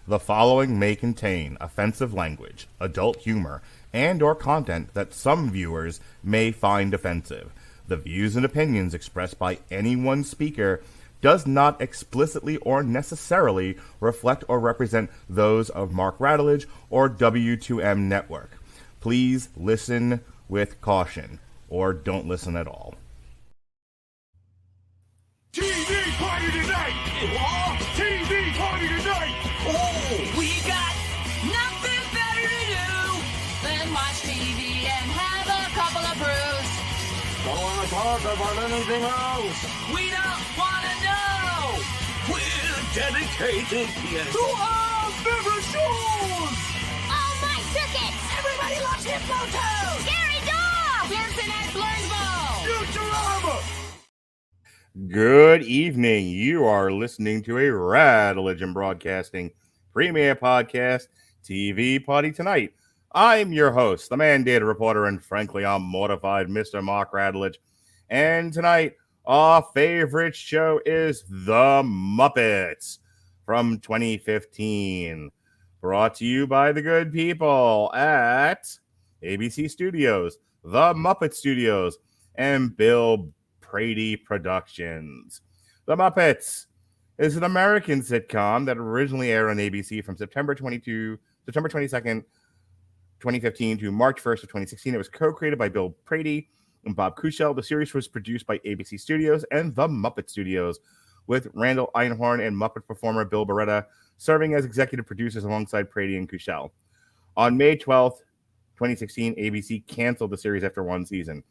The following may contain offensive language, adult humor, and or content that some viewers may find offensive. The views and opinions expressed by any one speaker does not explicitly or necessarily reflect or represent those of Mark Radulich or W2M Network. Please listen with caution, or don't listen at all. TV party tonight! What? TV party tonight! Oh, we got nothing better to do than watch TV and have a couple of brews. Don't want to talk about anything else. We don't want to know. We're dedicated, yes. To our favorite shows. Oh, my circuits! Everybody loves Hypnotoad. Scary dog! Pearson at Blurnsville. Futurama! Good evening. You are listening to a Radulich and Broadcasting premiere podcast, TV Party Tonight. I'm your host, the mandated reporter, and frankly, I'm mortified, Mr. Mark Radulich. And tonight, our favorite show is The Muppets from 2015. Brought to you by the good people at ABC Studios, The Muppet Studios, and Bill Prady Productions. The Muppets is an American sitcom that originally aired on ABC from September 22nd, 2015 to March 1st of 2016. It was co-created by Bill Prady and Bob Kushell. The series was produced by ABC Studios and The Muppet Studios, with Randall Einhorn and Muppet performer Bill Barretta serving as executive producers alongside Prady and Kushell. On May 12th, 2016, ABC canceled the series after one season.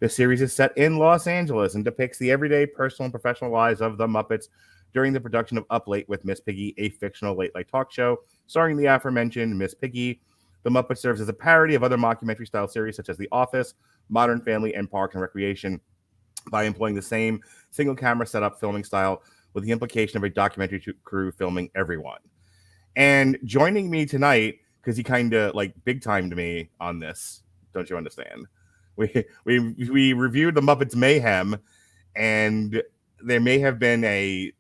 The series is set in Los Angeles and depicts the everyday, personal, and professional lives of the Muppets during the production of Up Late with Miss Piggy, a fictional late-night talk show starring the aforementioned Miss Piggy. The Muppets serves as a parody of other mockumentary-style series such as The Office, Modern Family, and Parks and Recreation by employing the same single-camera setup filming style with the implication of a documentary crew filming everyone. And joining me tonight, because he kind of like big-timed me on this, don't you understand? We reviewed the Muppets Mayhem, and there may have been a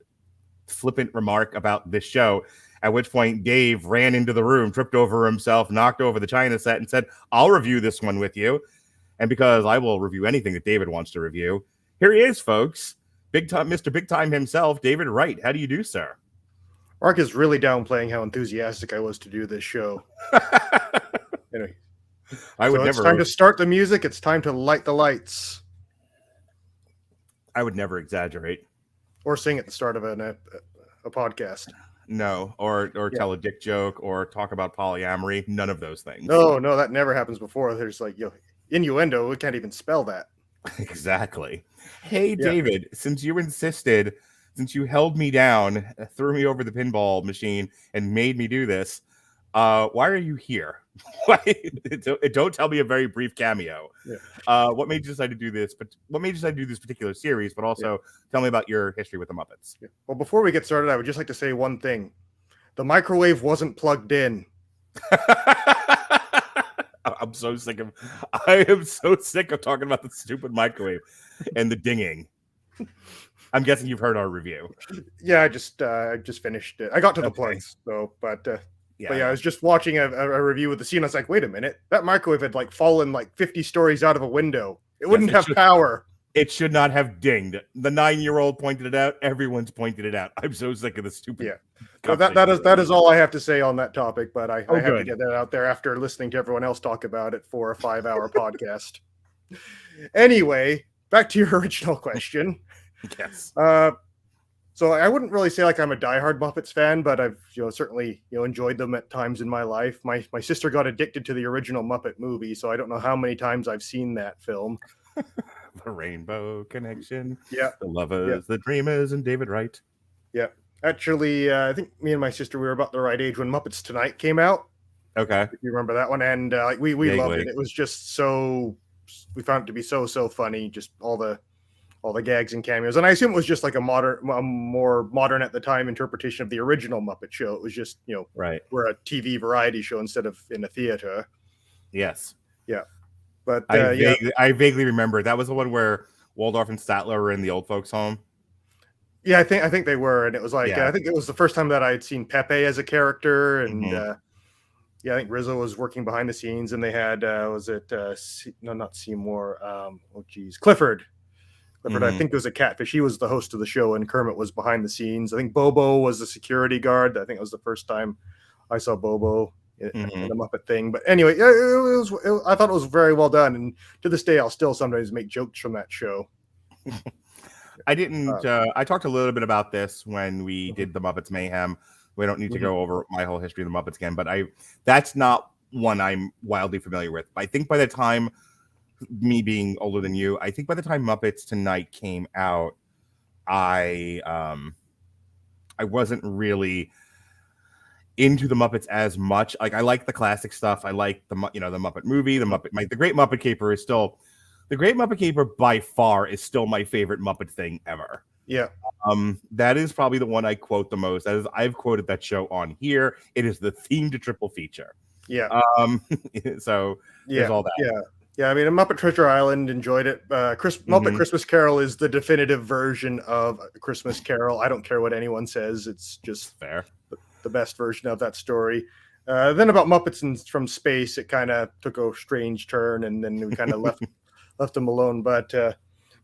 flippant remark about this show, at which point Dave ran into the room, tripped over himself, knocked over the china set, and said, "I'll review this one with you." And because I will review anything that David wants to review, here he is, folks. Big time, Mr. Big Time himself, David Wright. How do you do, sir? Mark is really downplaying how enthusiastic I was to do this show. Anyway. It's time to start the music. It's time to light the lights. I would never exaggerate. Or sing at the start of a podcast. No, or tell a dick joke or talk about polyamory. None of those things. No, that never happens before. There's like innuendo. We can't even spell that. Exactly. Hey, David, since you insisted, since you held me down, threw me over the pinball machine, and made me do this, why are you here? Don't tell me a very brief cameo. What made you decide to do this? But what made you decide to do this particular series? But also tell me about your history with the Muppets. Well, before we get started, I would just like to say one thing: the microwave wasn't plugged in. I'm so sick of. I am so sick of talking about the stupid microwave and the dinging. I'm guessing you've heard our review. Yeah, I just finished it. I got to the plugs though, but I was just watching a review of the scene. I was like, wait a minute, that microwave had like fallen like 50 stories out of a window. It wouldn't have power. It should not have dinged. The 9-year-old pointed it out. Everyone's pointed it out. I'm so sick of the stupid. Yeah. So that is all I have to say on that topic. But I have to get that out there after listening to everyone else talk about it for a 5-hour podcast. Anyway, back to your original question. Yes. So I wouldn't really say like I'm a diehard Muppets fan, but I've certainly enjoyed them at times in my life. My sister got addicted to the original Muppet movie, so I don't know how many times I've seen that film. The Rainbow Connection. Yeah. The Lovers, the Dreamers, and David Wright. Yeah. Actually, I think me and my sister, we were about the right age when Muppets Tonight came out. Okay. If you remember that one. And we loved it. It was just we found it to be so funny. Just all the gags and cameos. And I assume it was just like a more modern at the time interpretation of the original Muppet Show. It was just, right. We're a TV variety show instead of in a theater. Yes. Yeah. But I vaguely remember that was the one where Waldorf and Statler were in the old folks' home. Yeah, I think they were, and it was like Yeah. I think it was the first time that I had seen Pepe as a character, and Mhm. yeah, I think Rizzo was working behind the scenes, and they had was it no, not Seymour, oh geez, Clifford. Clifford, I Mhm. think it was a catfish. He was the host of the show, and Kermit was behind the scenes. I think Bobo was the security guard. I think it was the first time I saw Bobo in Mhm. a Muppet thing. But anyway, I thought it was very well done, and to this day, I'll still sometimes make jokes from that show. I didn't. Uh, I talked a little bit about this when we mhm, did the Muppets Mayhem. We don't need to mhm. go over my whole history of the Muppets again, but that's not one I'm wildly familiar with. I think by the time, me being older than you, I think by the time Muppets Tonight came out, I wasn't really into the Muppets as much. Like I like the classic stuff. I like the the Muppet movie, the Mhm. Muppet. The Great Muppet Caper is still the Great Muppet Caper by far is still my favorite Muppet thing ever. Yeah, That is probably the one I quote the most. That is, I've quoted that show on here. It is the theme to Triple Feature. yeah, Um, so there's yeah, all that. yeah, yeah. I mean, Muppet Treasure Island, enjoyed it. Muppet Mhm. Christmas Carol is the definitive version of a Christmas Carol. I don't care what anyone says; it's just Fair. the best version of that story. Then about Muppets from space, it kind of took a strange turn, and then we kind of left them alone. But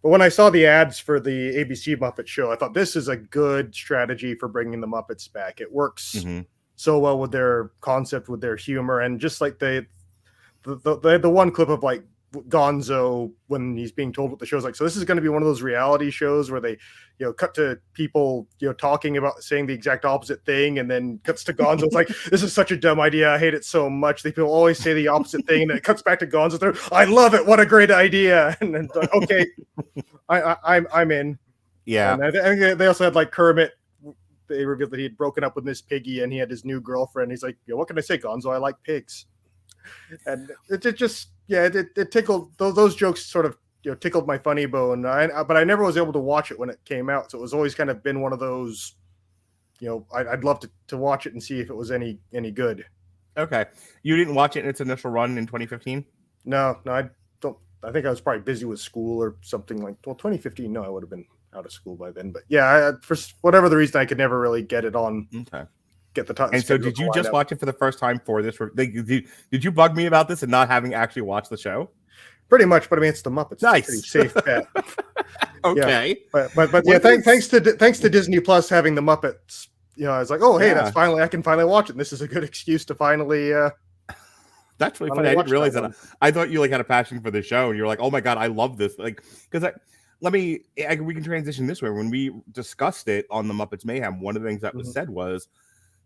when I saw the ads for the ABC Muppet Show, I thought this is a good strategy for bringing the Muppets back. It works Mhm. so well with their concept, with their humor, and just like the one clip of like Gonzo when he's being told what the show's like. So this is going to be one of those reality shows where they, cut to people, talking about saying the exact opposite thing, and then cuts to Gonzo. It's like, this is such a dumb idea. I hate it so much. People always say the opposite thing, and then it cuts back to Gonzo. There, I love it. What a great idea. And then okay, I'm in. Yeah. And I think they also had like Kermit. They revealed that he had broken up with Miss Piggy, and he had his new girlfriend. He's like, what can I say, Gonzo? I like pigs. And it just, yeah, it tickled. Those jokes sort of tickled my funny bone. But I never was able to watch it when it came out, so it was always kind of been one of those. I'd love to watch it and see if it was any good. Okay. You didn't watch it in its initial run in 2015? No, I don't. I think I was probably busy with school or something like. Well, 2015. No, I would have been out of school by then. But yeah, for whatever the reason, I could never really get it on. Okay. Get the time. And so, did you just watch it for the first time for this? Did you bug me about this and not having actually watched the show? Pretty much, but I mean, it's the Muppets. Nice, it's a pretty safe bet. Okay, yeah. But yeah, thanks to Disney Plus having the Muppets. I was like, oh hey, Yeah. I can finally watch it. And this is a good excuse to finally. That's really funny. I didn't realize that. I thought you had a passion for the show, and you're like, oh my god, I love this. Because we can transition this way. When we discussed it on the Muppets Mayhem, one of the things that was said was,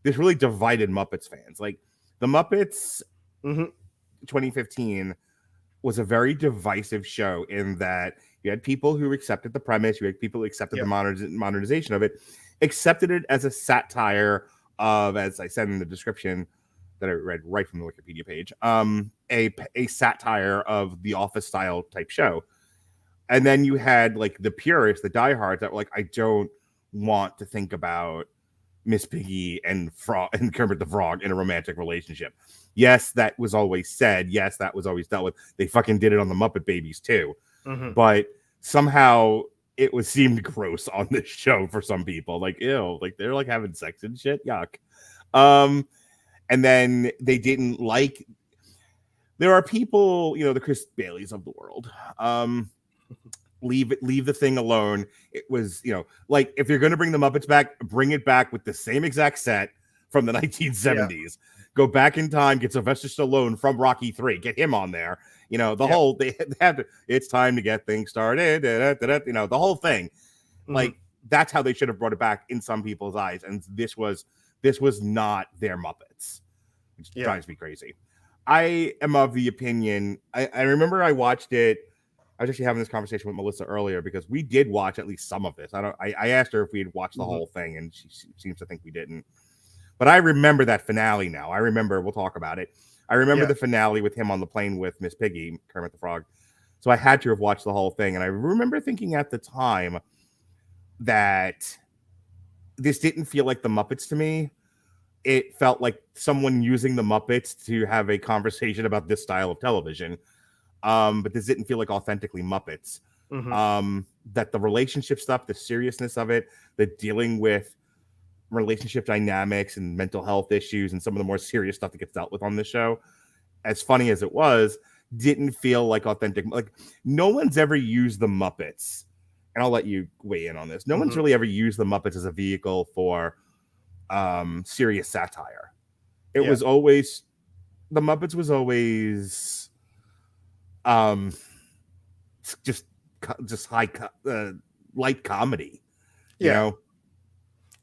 this really divided Muppets fans. Like the Muppets 2015 was a very divisive show in that you had people who accepted the premise, you had people who accepted the modernization of it, accepted it as a satire of, as I said in the description that I read right from the Wikipedia page, a satire of the Office style type show. And then you had like the purists, the diehards that were like, I don't want to think about Miss Piggy and Kermit the Frog in a romantic relationship. Yes, that was always said. Yes, that was always dealt with. They fucking did it on the Muppet Babies too. But somehow it was seemed gross on this show for some people. Like, ew, like they're like having sex and shit. Yuck. And then they didn't like. There are people, the Chris Baileys of the world. Leave the thing alone. It was, like if you're going to bring the Muppets back, bring it back with the same exact set from the 1970s. Yeah. Go back in time, get Sylvester Stallone from Rocky 3, get him on there. Whole they have to. It's time to get things started. The whole thing. Like that's how they should have brought it back in some people's eyes. And this was not their Muppets, which drives me crazy. I am of the opinion. I remember I watched it. I was actually having this conversation with Melissa earlier because we did watch at least some of this. I asked her if we had watched the whole thing, and she seems to think we didn't. But I remember that finale now. I remember, we'll talk about it. I remember the finale with him on the plane with Miss Piggy, Kermit the Frog. So I had to have watched the whole thing. And I remember thinking at the time that this didn't feel like the Muppets to me. It felt like someone using the Muppets to have a conversation about this style of television. But this didn't feel like authentically Muppets. That the relationship stuff, the seriousness of it, the dealing with relationship dynamics and mental health issues and some of the more serious stuff that gets dealt with on this show, as funny as it was, didn't feel like authentic. Like, no one's ever used the Muppets, and I'll let you weigh in on this. No one's really ever used the Muppets as a vehicle for serious satire. It was always, the Muppets was always just light comedy. You know?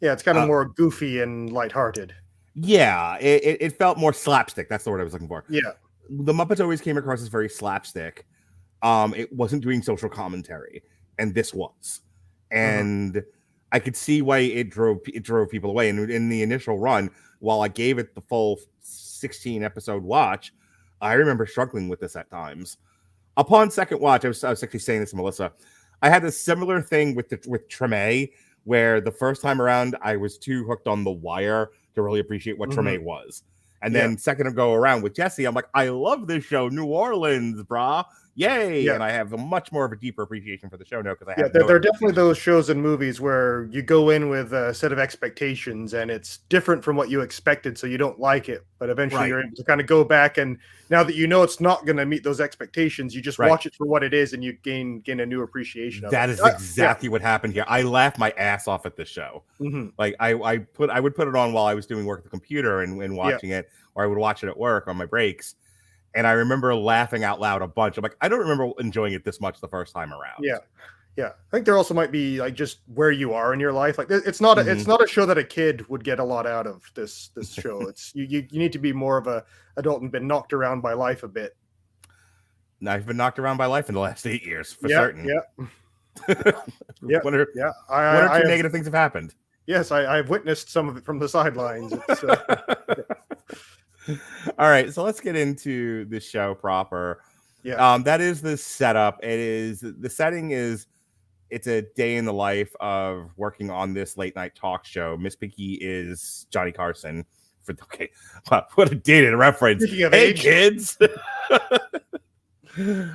Yeah, it's kind of more goofy and lighthearted. Yeah, it felt more slapstick. That's the word I was looking for. Yeah. The Muppets always came across as very slapstick. It wasn't doing social commentary, and this was. And I could see why it drove people away. And in the initial run, while I gave it the full 16 episode watch, I remember struggling with this at times. Upon second watch, I was actually saying this to Melissa. I had a similar thing with Treme, where the first time around I was too hooked on The Wire to really appreciate what Treme was. And then second go around with Jesse, I'm like, I love this show, New Orleans, brah. Yay. And I have a much more of a deeper appreciation for the show now because I have there are definitely those shows and movies where you go in with a set of expectations and it's different from what you expected, so you don't like it, but eventually you're able to kind of go back, and now that you know it's not going to meet those expectations, you just watch it for what it is and you gain a new appreciation of it. That is exactly what happened here. I laughed my ass off at this show. Like I would put it on while I was doing work at the computer and watching it, or I would watch it at work on my breaks. And I remember laughing out loud a bunch. I'm like, I don't remember enjoying it this much the first time around. Yeah. I think there also might be like just where you are in your life. Like it's not a show that a kid would get a lot out of. This show. It's you need to be more of a adult and been knocked around by life a bit. I've been knocked around by life in the last 8 years for certain. One or two negative things have happened. Yes, I've witnessed some of it from the sidelines. It's, All right, so let's get into the show proper. That is the setup. The setting is, it's a day in the life of working on this late night talk show. Miss Piggy is Johnny Carson. What a dated reference. Hey kids. Who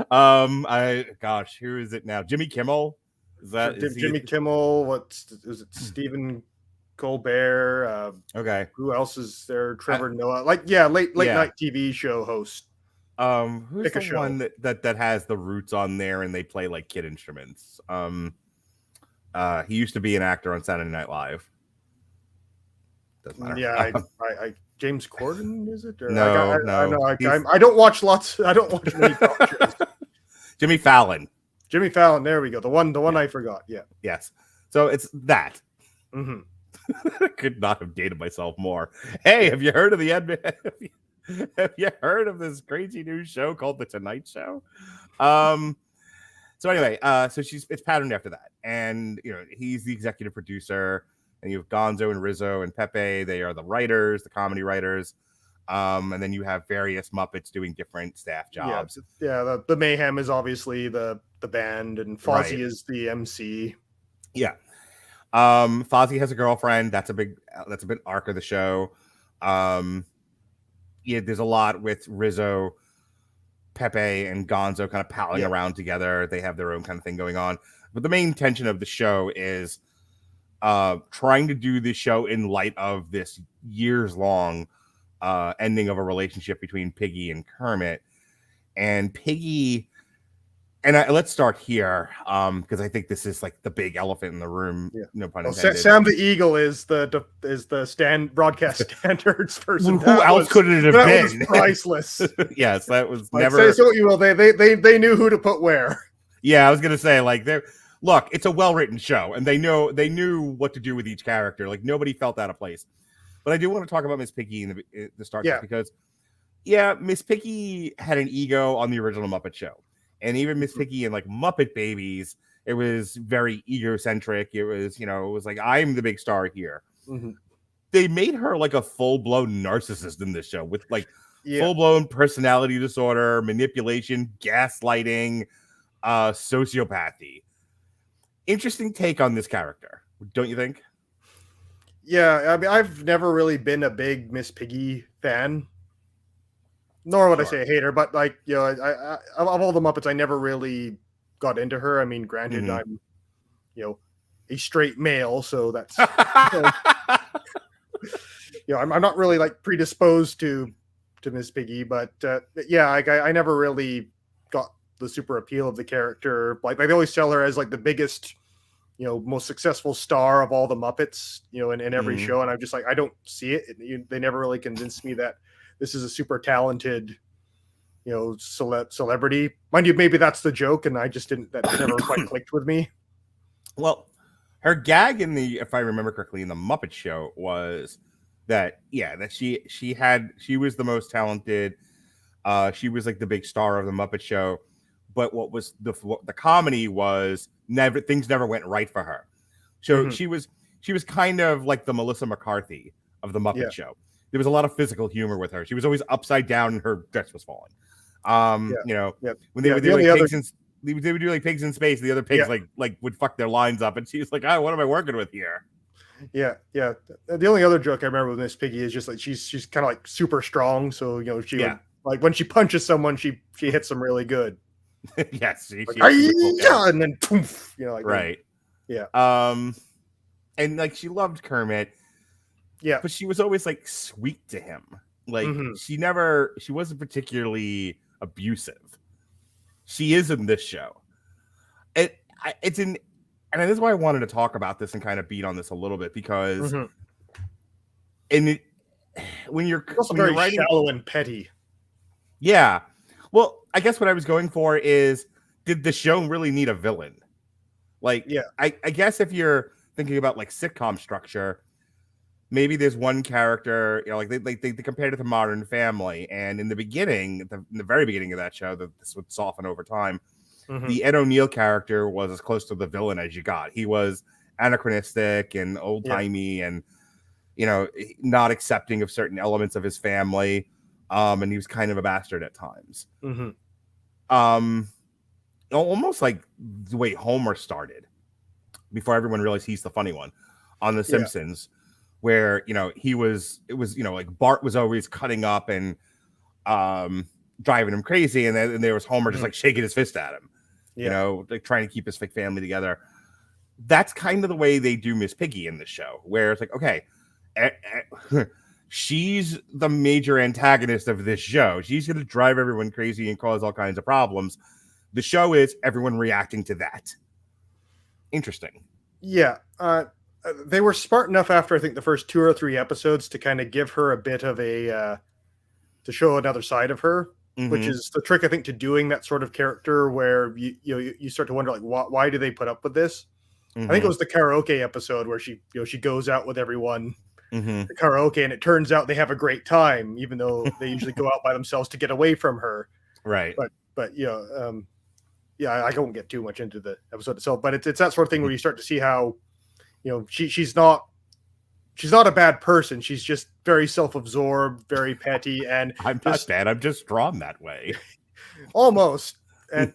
is it now? Jimmy Kimmel? Jimmy Kimmel? Is it Stephen Colbert? Who else is there? Trevor Noah? Late night TV show host. Who's the one that has the roots on there and they play like kid instruments? He used to be an actor on Saturday Night Live. Doesn't matter. Yeah, James Corden, is it? Or no. I don't watch many talk shows. Jimmy Fallon. Jimmy Fallon. There we go. The one I forgot. Yeah. Yes. So it's that. Could not have dated myself more. Hey, have you heard of have you heard of this crazy new show called The Tonight Show? So anyway, it's patterned after that, and he's the executive producer, and you have Gonzo and Rizzo and Pepe. They are the writers, the comedy writers, and then you have various Muppets doing different staff jobs. The Mayhem is obviously the band, and Fozzie is the MC. Yeah. Fozzie has a girlfriend. That's a big arc of the show. There's a lot with Rizzo, Pepe, and Gonzo kind of palling around together. They have their own kind of thing going on. But the main tension of the show is trying to do this show in light of this years-long ending of a relationship between Piggy and Kermit. And Piggy... And let's start here, because I think this is like the big elephant in the room. No pun intended. Sam the Eagle is the broadcast standards person. Who else could it have been? Was priceless. Yes, that was never. Say what you will. They knew who to put where. Yeah, I was gonna say look, it's a well-written show, and they knew what to do with each character. Like nobody felt out of place. But I do want to talk about Miss Piggy in the start because Miss Piggy had an ego on the original Muppet Show. And even Miss Piggy and like Muppet Babies, it was very egocentric. It was, it was like, I'm the big star here. They made her like a full-blown narcissist in this show with like full-blown personality disorder, manipulation, gaslighting, sociopathy. Interesting take on this character, don't you think? Yeah, I mean, I've never really been a big Miss Piggy fan. Nor would I say a hater, but like, I of all the Muppets, I never really got into her. I mean, granted, Mhm. I'm, a straight male, so that's, I'm not really like predisposed to Miss Piggy, but yeah, like I never really got the super appeal of the character. Like they always tell her as like the biggest, most successful star of all the Muppets, in every Mhm. show, and I'm just like, I don't see it. They never really convinced me that this is a super talented, celebrity. Mind you, maybe that's the joke, and I just didn't. That never quite clicked with me. Well, her gag if I remember correctly, in the Muppet Show was that she was the most talented. She was like the big star of the Muppet Show, but what was the comedy was things never went right for her. So she was kind of like the Melissa McCarthy of the Muppet Show. There was a lot of physical humor with her. She was always upside down and her dress was falling. When they would do like they would do like pigs in space, the other pigs like would fuck their lines up, and she's like, "Oh, what am I working with here?" Yeah. The only other joke I remember with Miss Piggy is just like she's kind of like super strong, so she would, like when she punches someone, she hits them really good. Yes, and then poof, right. And like she loved Kermit. Yeah, but she was always like sweet to him. Like she wasn't particularly abusive. She is in this show. And this is why I wanted to talk about this and kind of beat on this a little bit, because when you're very writing, shallow and petty. Yeah. Well, I guess what I was going for is, did the show really need a villain? Like, I guess if you're thinking about like sitcom structure, maybe there's one character, like they compared it to Modern Family, and in the very beginning of that show, that this would soften over time. The Ed O'Neill character was as close to the villain as you got. He was anachronistic and old timey, and not accepting of certain elements of his family, and he was kind of a bastard at times. Almost like the way Homer started, before everyone realized he's the funny one on The Simpsons. Where like Bart was always cutting up and driving him crazy, and then there was Homer just like shaking his fist at him, like trying to keep his family together. That's kind of the way they do Miss Piggy in the show, where it's like, okay, she's the major antagonist of this show. She's going to drive everyone crazy and cause all kinds of problems. The show is everyone reacting to that. Interesting. Yeah. They were smart enough after I think the first 2 or 3 episodes to kind of give her a bit of to show another side of her, which is the trick, I think, to doing that sort of character, where you start to wonder, like, why do they put up with this? I think it was the karaoke episode where she goes out with everyone to karaoke, and it turns out they have a great time, even though they usually go out by themselves to get away from her. Right. But I won't get too much into the episode itself, but it's that sort of thing where you start to see how, she's not a bad person. She's just very self-absorbed, very petty, and I'm not bad. I'm just drawn that way. Almost. And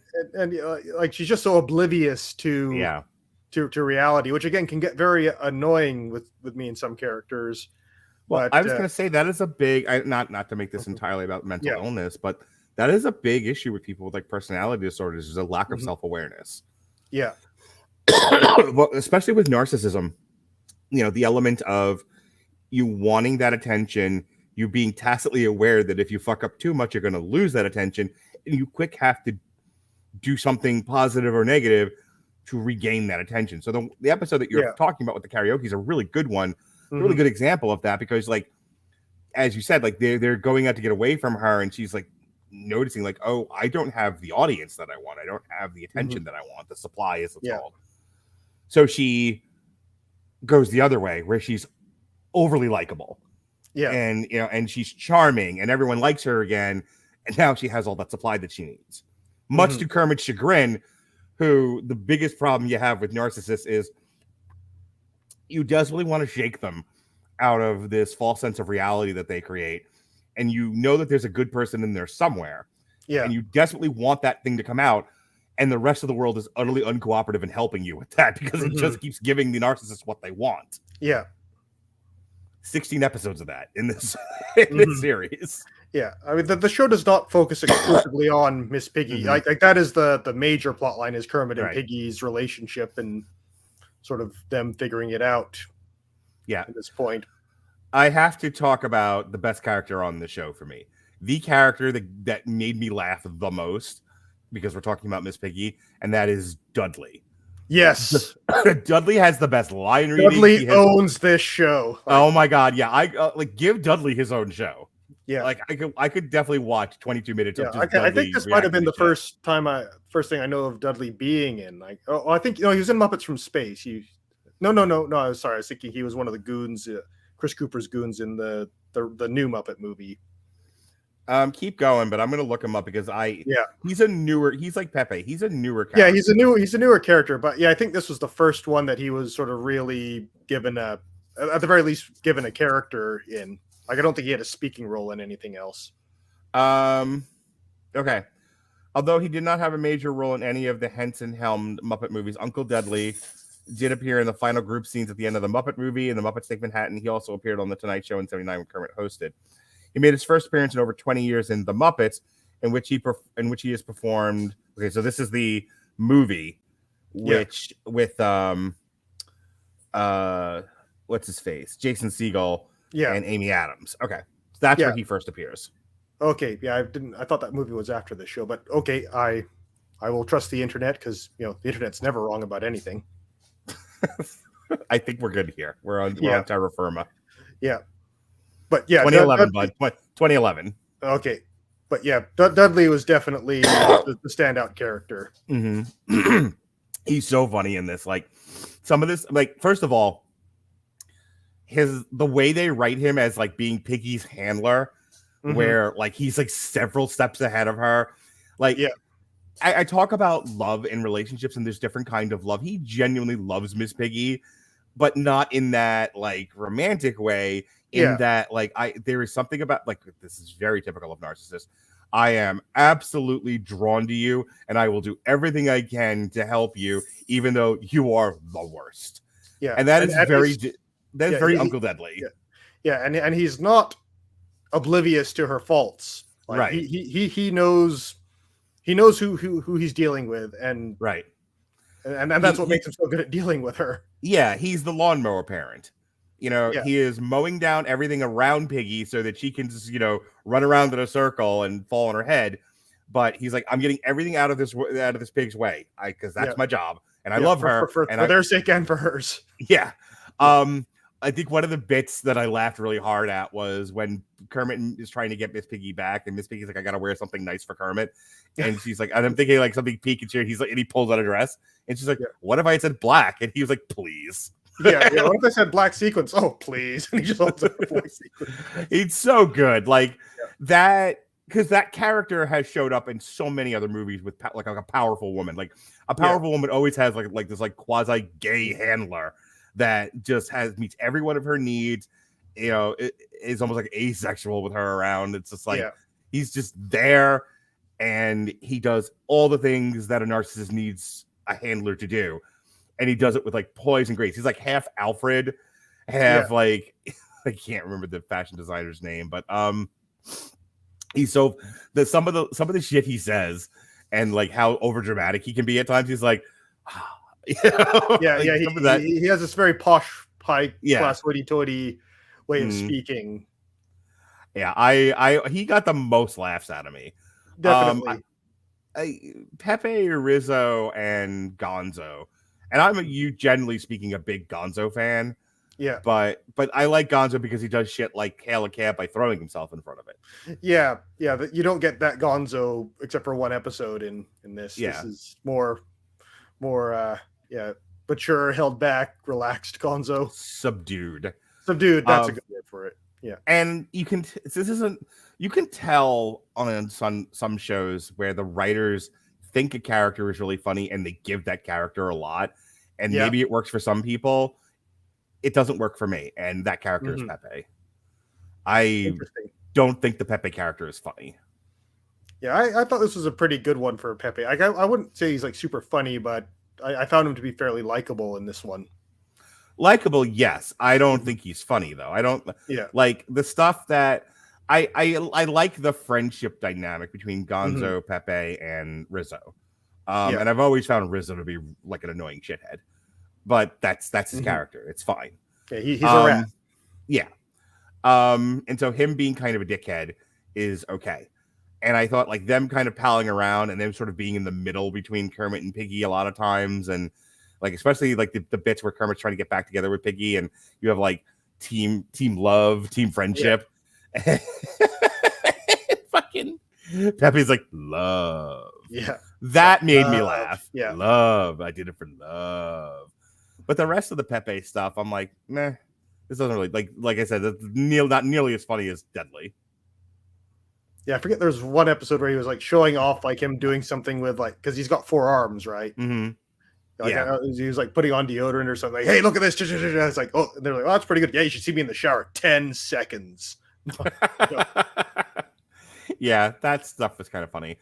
like she's just so oblivious to reality, which again can get very annoying with me in some characters. Well, but, I was going to say that is a big, not to make this entirely about mental illness, but that is a big issue with people with like personality disorders, is a lack of self-awareness. Yeah. Well, especially with narcissism, the element of you wanting that attention, you being tacitly aware that if you fuck up too much, you're going to lose that attention, and you have to do something positive or negative to regain that attention. So the episode that you're talking about with the karaoke is a really good one, a really good example of that, because like, as you said, like they're going out to get away from her, and she's like noticing like, oh, I don't have the audience that I want. I don't have the attention that I want. The supply is called. So she goes the other way, where she's overly likable. Yeah. And and she's charming, and everyone likes her again. And now she has all that supply that she needs. Much to Kermit's chagrin, who the biggest problem you have with narcissists is you desperately want to shake them out of this false sense of reality that they create. And you know that there's a good person in there somewhere. Yeah. And you desperately want that thing to come out. And the rest of the world is utterly uncooperative in helping you with that, because it just keeps giving the narcissist what they want. Yeah. 16 episodes of that in this series. Yeah, I mean the show does not focus exclusively on Miss Piggy. Like that is the major plot line is Kermit and Piggy's relationship and sort of them figuring it out. Yeah, at this point, I have to talk about the best character on the show for me. The character that made me laugh the most, because we're talking about Miss Piggy, and that is Dudley. Yes, Dudley has the best line reading. Dudley owns this show. Oh my god, yeah! I like give Dudley his own show. Yeah, like I could definitely watch 22 minutes. Yeah, I think this might have been the first thing I know of Dudley being in. Like, I think he was in Muppets from Space. No. I was sorry. I was thinking he was one of the goons, Chris Cooper's goons in the new Muppet movie. Keep going, but I'm gonna look him up because he's like Pepe. He's a newer character. Yeah, he's a newer character, but yeah, I think this was the first one that he was sort of really given at the very least given a character in. Like, I don't think he had a speaking role in anything else. Okay. Although he did not have a major role in any of the Henson-helmed Muppet movies, Uncle Dudley did appear in the final group scenes at the end of the Muppet movie and the Muppets Take Manhattan. He also appeared on The Tonight Show in '79 when Kermit hosted. He made his first appearance in over 20 years in The Muppets, in which he has performed. Okay, so this is the movie, which with what's his face, Jason Segel, and Amy Adams. Okay, so that's where he first appears. Okay, yeah, I thought that movie was after the show, but okay, I will trust the internet because the internet's never wrong about anything. I think we're good here. We're on terra firma. Yeah. But yeah, 2011, bud. 2011. Okay, but yeah, Dudley was definitely the standout character. Mm-hmm. He's so funny in this. Like some of this, like first of all, the way they write him as like being Piggy's handler, where like he's like several steps ahead of her. Like, I talk about love in relationships, and there's different kind of love. He genuinely loves Miss Piggy, but not in that like romantic way. In that, like, there is something about like this is very typical of narcissists. I am absolutely drawn to you, and I will do everything I can to help you, even though you are the worst. Yeah, and that is very Uncle Dudley. Yeah, and he's not oblivious to her faults. Like, he knows who he's dealing with, and and that's what makes him so good at dealing with her. Yeah, he's the lawnmower parent. He is mowing down everything around Piggy so that she can just, run around in a circle and fall on her head. But he's like, I'm getting everything out of this pig's way, because that's my job, and I love her for their sake and for hers. Yeah. I think one of the bits that I laughed really hard at was when Kermit is trying to get Miss Piggy back, and Miss Piggy's like, I gotta wear something nice for Kermit. And she's like, and I'm thinking like something Pikachu. He's like, and he pulls out a dress, and she's like, what if I had said black? And he was like, please. Yeah. What if I said black sequins? Oh, please. And he just holds up black sequins. It's so good. Like that, because that character has showed up in so many other movies with like a powerful woman. Like a powerful woman always has like this like quasi gay handler that just meets every one of her needs. It is almost like asexual with her around. It's just like he's just there, and he does all the things that a narcissist needs a handler to do, and he does it with like poise and grace. He's like half Alfred, half like I can't remember the fashion designer's name, but he's some of the shit he says and like how overdramatic he can be at times. He's like. He has this very posh, high class, hoity-toity way of speaking. Yeah, he got the most laughs out of me. Definitely. Pepe, Rizzo, and Gonzo, and I'm generally speaking a big Gonzo fan. Yeah, but I like Gonzo because he does shit like hail a cab by throwing himself in front of it. Yeah. You don't get that Gonzo except for one episode in this. Yeah. This is more mature, held back, relaxed Gonzo. Subdued. That's a good word for it. Yeah. And you can tell on some shows where the writers think a character is really funny and they give that character a lot. And maybe it works for some people. It doesn't work for me. And that character is Pepe. I don't think the Pepe character is funny. Yeah, I thought this was a pretty good one for Pepe. I wouldn't say he's like super funny, but I found him to be fairly likable in this one. Likable, yes. I don't think he's funny though. I don't like the stuff that I like the friendship dynamic between Gonzo, Pepe, and Rizzo. And I've always found Rizzo to be like an annoying shithead, but that's his character. It's fine. Yeah, he's a rat. Yeah. And so him being kind of a dickhead is okay. And I thought like them kind of palling around and them sort of being in the middle between Kermit and Piggy a lot of times, and like especially like the bits where Kermit's trying to get back together with Piggy, and you have like team love, team friendship. Yeah. Fucking Pepe's like love. Yeah. That made me laugh. Yeah. Love. I did it for love. But the rest of the Pepe stuff, I'm like, nah, this doesn't really like I said, it's not nearly as funny as Deadly. Yeah, I forget there's one episode where he was like showing off like him doing something with like, because he's got 4 arms, right? Mm-hmm. Like, he was like putting on deodorant or something. Like, hey, look at this. It's like, oh, and they're like, oh, that's pretty good. Yeah, you should see me in the shower. 10 seconds. No. Yeah, that stuff was kind of funny.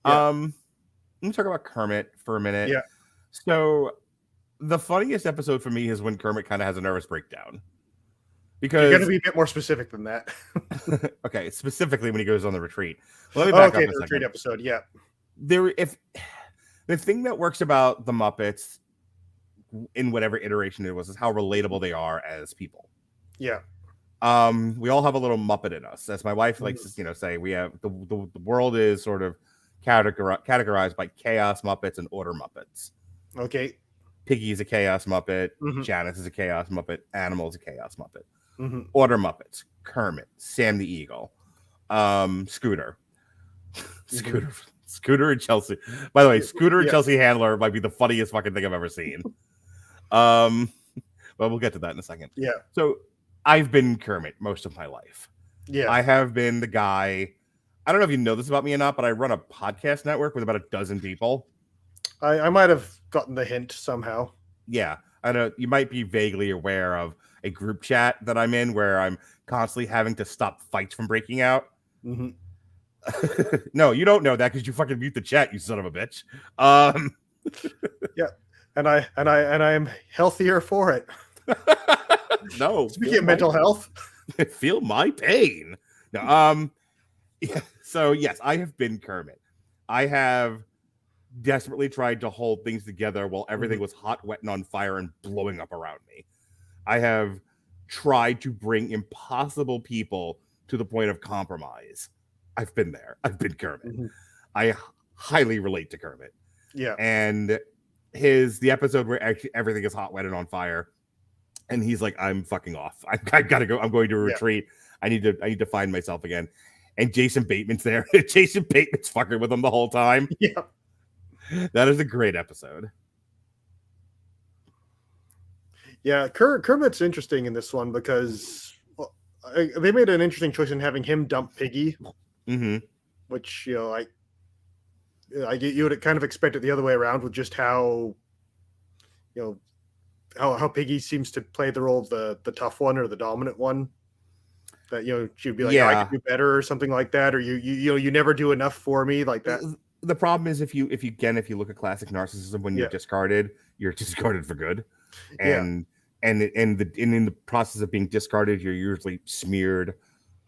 Yeah. Let me talk about Kermit for a minute. Yeah. So the funniest episode for me is when Kermit kind of has a nervous breakdown. Because you're going to be a bit more specific than that. Okay, specifically when he goes on the retreat. Well, let me back up a the retreat episode, yeah. The thing that works about the Muppets in whatever iteration it was is how relatable they are as people. Yeah. We all have a little Muppet in us. As my wife likes to, say, we have the world is sort of categorized by chaos Muppets and order Muppets. Okay. Piggy is a chaos Muppet. Janice is a chaos Muppet. Animal is a chaos Muppet. Order Muppets. Kermit, Sam the Eagle, Scooter. Scooter and Chelsea. By the way, Scooter and Chelsea Handler might be the funniest fucking thing I've ever seen. But we'll get to that in a second. Yeah. So I've been Kermit most of my life. Yeah. I have been the guy. I don't know if you know this about me or not, but I run a podcast network with about 12 people. I might have gotten the hint somehow. Yeah. I know you might be vaguely aware of a group chat that I'm in where I'm constantly having to stop fights from breaking out. No, you don't know that because you fucking mute the chat, you son of a bitch. Yeah, and I am healthier for it. No, speaking of mental health, feel my pain. No, yeah. So yes, I have been Kermit. I have desperately tried to hold things together while everything was hot, wet, and on fire and blowing up around me. I have tried to bring impossible people to the point of compromise. I've been there. I've been Kermit. I highly relate to Kermit. Yeah. And the episode where actually everything is hot, wet, and on fire, and he's like, "I'm fucking off. I gotta go. I'm going to a retreat. I need to find myself again." And Jason Bateman's there. Jason Bateman's fucking with him the whole time. Yeah. That is a great episode. Yeah, Kermit's interesting in this one because they made an interesting choice in having him dump Piggy, which you would kind of expect it the other way around with just how how Piggy seems to play the role of the tough one or the dominant one. That she'd be like, I can do better or something like that, or you never do enough for me like that. The problem is if you look at classic narcissism, when you're discarded for good. And in the process of being discarded, you're usually smeared.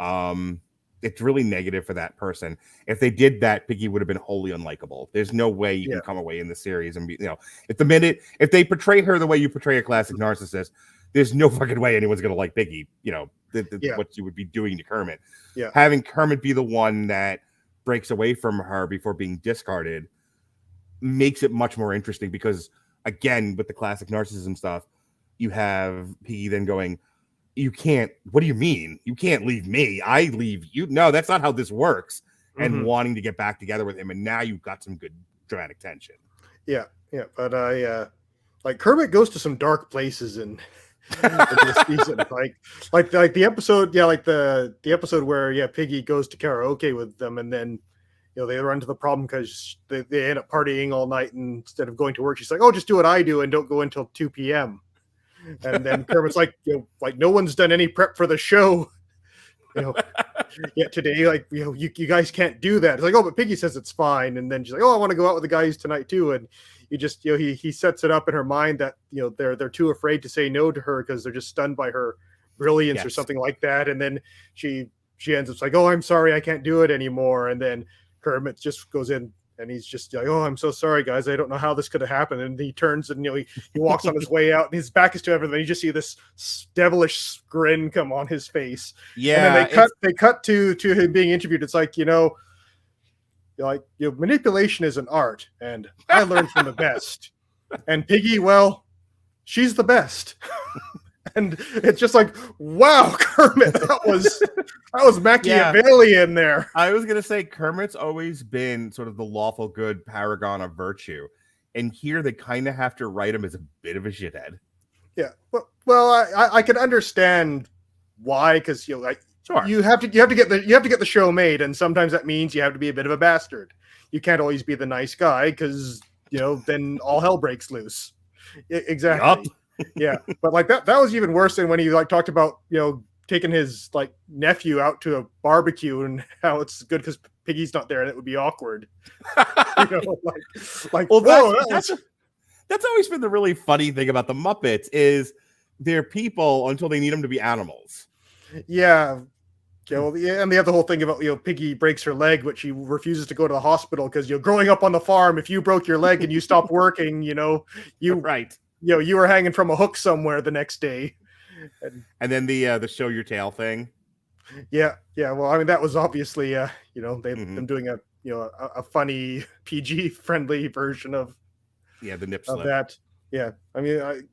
It's really negative for that person. If they did that, Piggy would have been wholly unlikable. There's no way you can come away in the series and be, if they portray her the way you portray a classic narcissist, there's no fucking way anyone's gonna like Piggy. What you would be doing to Kermit. Yeah. Having Kermit be the one that breaks away from her before being discarded makes it much more interesting because, again, with the classic narcissism stuff, you have Piggy then going, "You can't, what do you mean? You can't leave me. I leave you. No, that's not how this works." And wanting to get back together with him. And now you've got some good dramatic tension. Yeah. Yeah. But like Kermit goes to some dark places in this season. Like the episode, like the episode where Piggy goes to karaoke with them, and then they run into the problem because they end up partying all night, and instead of going to work, she's like, "Oh, just do what I do and don't go until 2 p.m." And then Kermit's like, like no one's done any prep for the show, yet today, like you guys can't do that. It's like, "Oh, but Piggy says it's fine." And then she's like, "Oh, I want to go out with the guys tonight too." And you just he sets it up in her mind that they're too afraid to say no to her because they're just stunned by her brilliance or something like that. And then she she ends up like, "Oh, I'm sorry, I can't do it anymore." And then Kermit just goes in and he's just like, "Oh, I'm so sorry, guys. I don't know how this could have happened." And he turns and he walks on his way out and his back is to everything. You just see this devilish grin come on his face. Yeah. And then they cut to him being interviewed. It's like, manipulation is an art, and I learned from the best. And Piggy, well, she's the best. And it's just like, wow, Kermit, that was Machiavellian there. I was gonna say Kermit's always been sort of the lawful good paragon of virtue, and here they kind of have to write him as a bit of a shithead. Yeah, well, I can understand why, because sure. you have to get the show made, and sometimes that means you have to be a bit of a bastard. You can't always be the nice guy, because then all hell breaks loose. Exactly. Yup. Yeah, but like that was even worse than when he talked about taking his nephew out to a barbecue and how it's good because Piggy's not there and it would be awkward. Well, that's always been the really funny thing about the Muppets is they're people until they need them to be animals. Yeah. And they have the whole thing about Piggy breaks her leg, but she refuses to go to the hospital because growing up on the farm, if you broke your leg and you stopped working, you right. You were hanging from a hook somewhere the next day. And then the show your tail thing. Yeah. Well, I mean, that was obviously them doing a funny PG friendly version of the nip of slip. that. Yeah, I mean,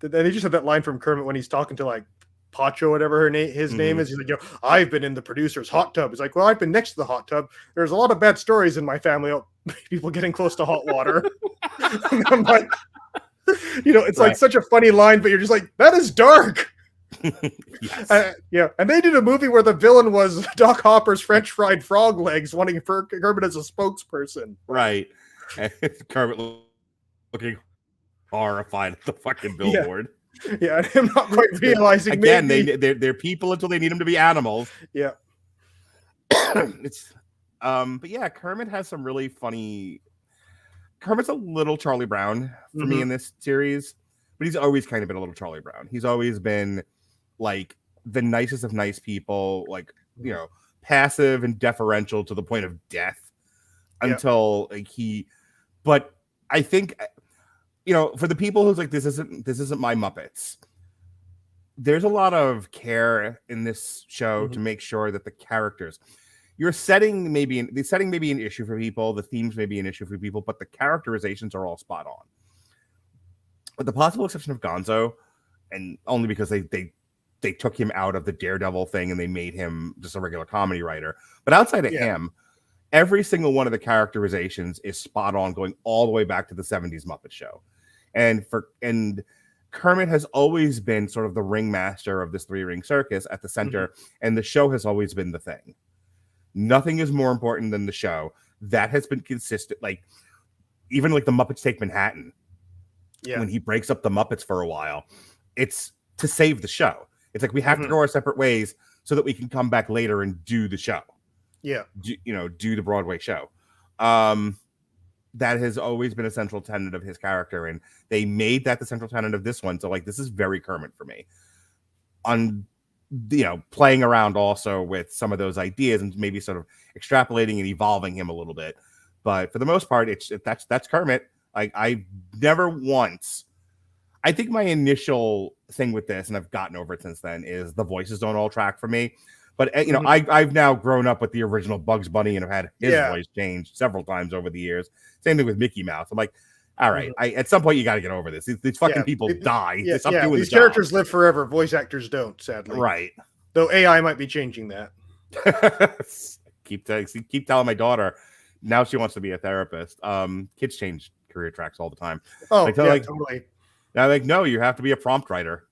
they just had that line from Kermit when he's talking to Pacho, whatever his name is. He's like, I've been in the producer's hot tub. He's like, well, I've been next to the hot tub. There's a lot of bad stories in my family of people getting close to hot water. And I'm like, it's right. like such a funny line, but you're just like, that is dark. Yes. And they did a movie where the villain was Doc Hopper's French fried frog legs, wanting Kermit as a spokesperson. Right. And Kermit looking horrified at the fucking billboard. Yeah, and him not quite realizing. Again, they're people until they need them to be animals. Yeah. But yeah, Kermit has some really funny. Kermit's a little Charlie Brown for me in this series, but he's always kind of been a little Charlie Brown. He's always been like the nicest of nice people, passive and deferential to the point of death until but I think, for the people who's like, this isn't my Muppets. There's a lot of care in this show to make sure that the characters, the setting may be an issue for people, the themes may be an issue for people, but the characterizations are all spot on. With the possible exception of Gonzo, and only because they took him out of the Daredevil thing and they made him just a regular comedy writer. But outside of him, every single one of the characterizations is spot on, going all the way back to the 70s Muppet Show. And Kermit has always been sort of the ringmaster of this three-ring circus at the center, and the show has always been the thing. Nothing is more important than the show. That has been consistent. Even the Muppets Take Manhattan. Yeah. When he breaks up the Muppets for a while, it's to save the show. It's like we have to go our separate ways so that we can come back later and do the show. Yeah. Do the Broadway show. That has always been a central tenet of his character, and they made that the central tenet of this one. So this is very Kermit for me. Playing around also with some of those ideas and maybe sort of extrapolating and evolving him a little bit. But for the most part, that's Kermit. I never once. I think my initial thing with this, and I've gotten over it since then, is the voices don't all track for me. But I've now grown up with the original Bugs Bunny and have had his voice changed several times over the years. Same thing with Mickey Mouse. I'm like, all right, at some point you got to get over this. These fucking people die. These characters live forever. Voice actors don't, sadly. Right. Though AI might be changing that. Keep telling my daughter. Now she wants to be a therapist. Kids change career tracks all the time. Oh, totally. Now, no, you have to be a prompt writer,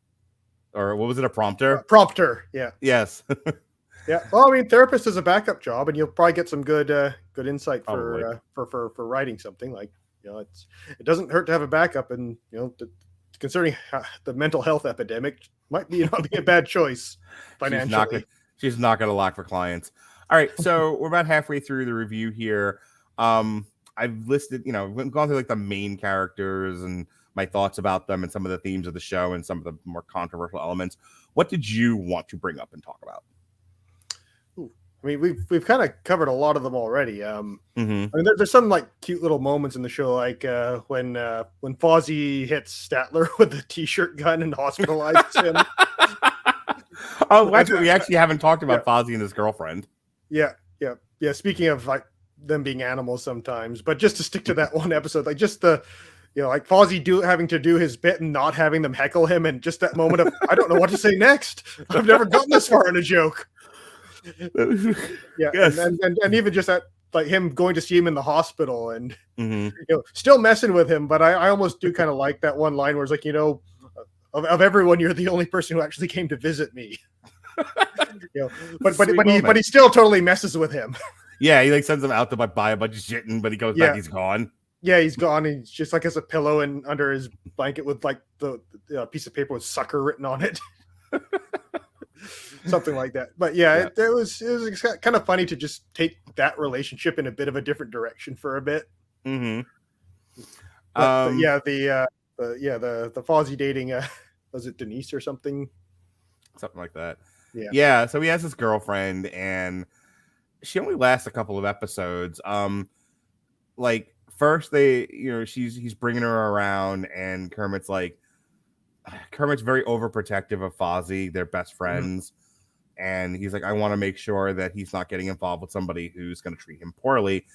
or what was it, a prompter? Prompter, yeah. Yes. Yeah. Well, I mean, therapist is a backup job, and you'll probably get some good insight for writing something. It doesn't hurt to have a backup, and considering the mental health epidemic, might be not be a bad choice financially. She's not going to lack for clients. All right, so we're about halfway through the review here. I've listed, gone through the main characters and my thoughts about them and some of the themes of the show and some of the more controversial elements. What did you want to bring up and talk about? I mean, we've kind of covered a lot of them already. I Mm-hmm. mean, there's some like cute little moments in the show, like when Fozzie hits Statler with a t-shirt gun and hospitalizes him. Oh, actually, we actually haven't talked about Fozzie and his girlfriend. Yeah. Speaking of like them being animals sometimes, but just to stick to that one episode, like just the, like Fozzie having to do his bit and not having them heckle him, and just that moment of I don't know what to say next. I've never gotten this far in a joke. Yeah, Yes. and even just that, like him going to see him in the hospital and Mm-hmm. still messing with him. But I almost do kind of like that one line where it's like, of everyone, you're the only person who actually came to visit me. But he still totally messes with him. Yeah, he like sends him out to buy a bunch of shit, but he goes back, he's gone. Yeah, he's gone. He's just like has a pillow and under his blanket with like the piece of paper with sucker written on it. Something like that. But yeah. It was kind of funny to just take that relationship in a bit of a different direction for a bit. Mm-hmm. The Fozzie dating was it Denise or something? Something like that. Yeah. So he has his girlfriend, and she only lasts a couple of episodes. Like first he's bringing her around, and Kermit's very overprotective of Fozzie. They're best friends. And he's like, I want to make sure that he's not getting involved with somebody who's going to treat him poorly.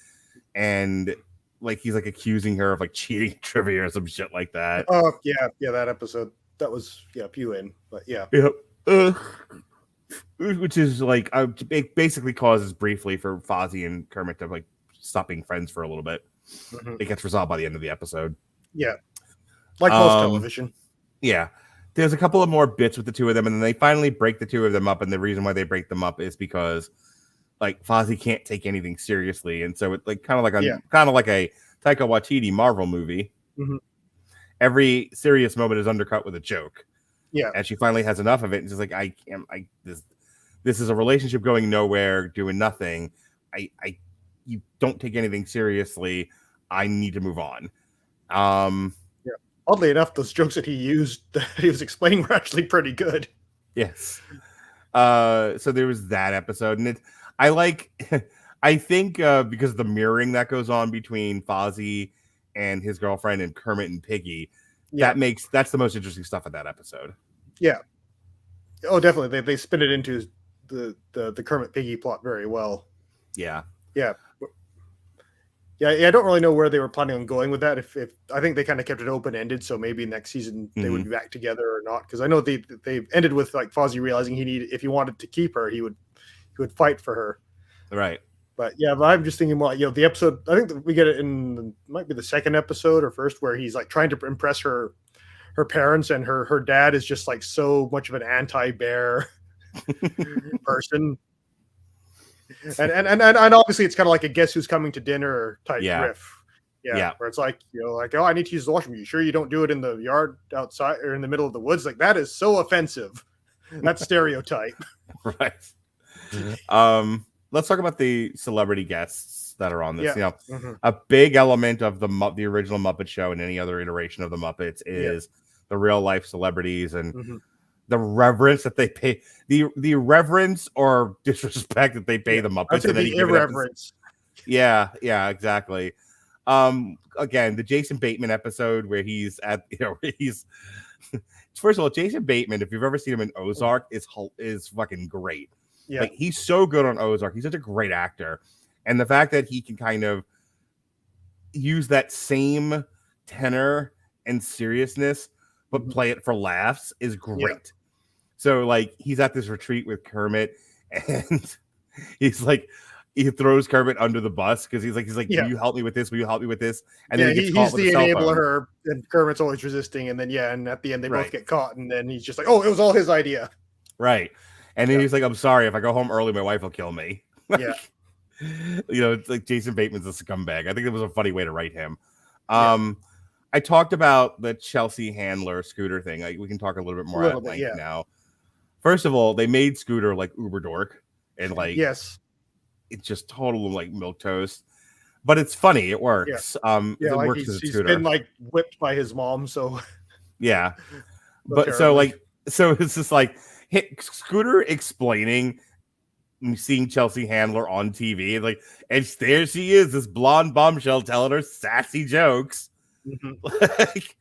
And like, he's like accusing her of like cheating at trivia or some shit like that. Oh yeah. That episode that was few in, but yeah. Yep. Which is like, it basically causes briefly for Fozzie and Kermit to like stop being friends for a little bit. It gets resolved by the end of the episode. Yeah. Like most television. Yeah. There's a couple of more bits with the two of them, and then they finally break the two of them up. And the reason why they break them up is because like Fozzie can't take anything seriously. And so it's like kind of like a Taika Waititi Marvel movie. Every serious moment is undercut with a joke. Yeah. And she finally has enough of it. And she's like, this is a relationship going nowhere, doing nothing. You don't take anything seriously. I need to move on. Oddly enough, those jokes that he used, that he was explaining, were actually pretty good. Yes. So there was that episode, and I think because of the mirroring that goes on between Fozzie and his girlfriend and Kermit and Piggy, that's the most interesting stuff of that episode. Yeah. Oh, definitely. They spin it into the Kermit Piggy plot very well. Yeah. I don't really know where they were planning on going with that. If I think they kind of kept it open ended, so maybe next season they would be back together or not. Because I know they ended with like Fozzie realizing if he wanted to keep her, he would fight for her. Right. But I'm just thinking more, the episode. I think that we get it in might be the second episode or first, where he's like trying to impress her parents, and her dad is just like so much of an anti-bear person. And obviously it's kind of like a guess who's coming to dinner type riff. Yeah. Where it's like, oh, I need to use the washroom. You sure you don't do it in the yard outside or in the middle of the woods? Like, that is so offensive. That's stereotype. Right. Let's talk about the celebrity guests that are on this. A big element of the original Muppet Show and any other iteration of the Muppets is the real life celebrities and the reverence that they pay, the reverence or disrespect that they pay the Muppets. And the irreverence. Yeah, exactly. Again, the Jason Bateman episode where he's at, first of all, Jason Bateman, if you've ever seen him in Ozark, is fucking great. Yeah. Like, he's so good on Ozark. He's such a great actor. And the fact that he can kind of use that same tenor and seriousness, but play it for laughs is great. Yeah. So like, he's at this retreat with Kermit, and he's like, he throws Kermit under the bus because he's like, will you help me with this? Will you help me with this? And then he's the enabler, and Kermit's always resisting. And then and at the end they both get caught, and then he's just like, oh, it was all his idea. Right. And then he's like, I'm sorry, if I go home early, my wife will kill me. Yeah. It's like Jason Bateman's a scumbag. I think it was a funny way to write him. I talked about the Chelsea Handler Scooter thing. Like, we can talk a little bit more at length now. First of all, they made Scooter like uber dork, and like, yes, it's just total like milquetoast. But it's funny. It works. It like works he's been like whipped by his mom. So yeah, but terribly. So it's just like Scooter explaining seeing Chelsea Handler on TV, like, and there she is, this blonde bombshell telling her sassy jokes. Like,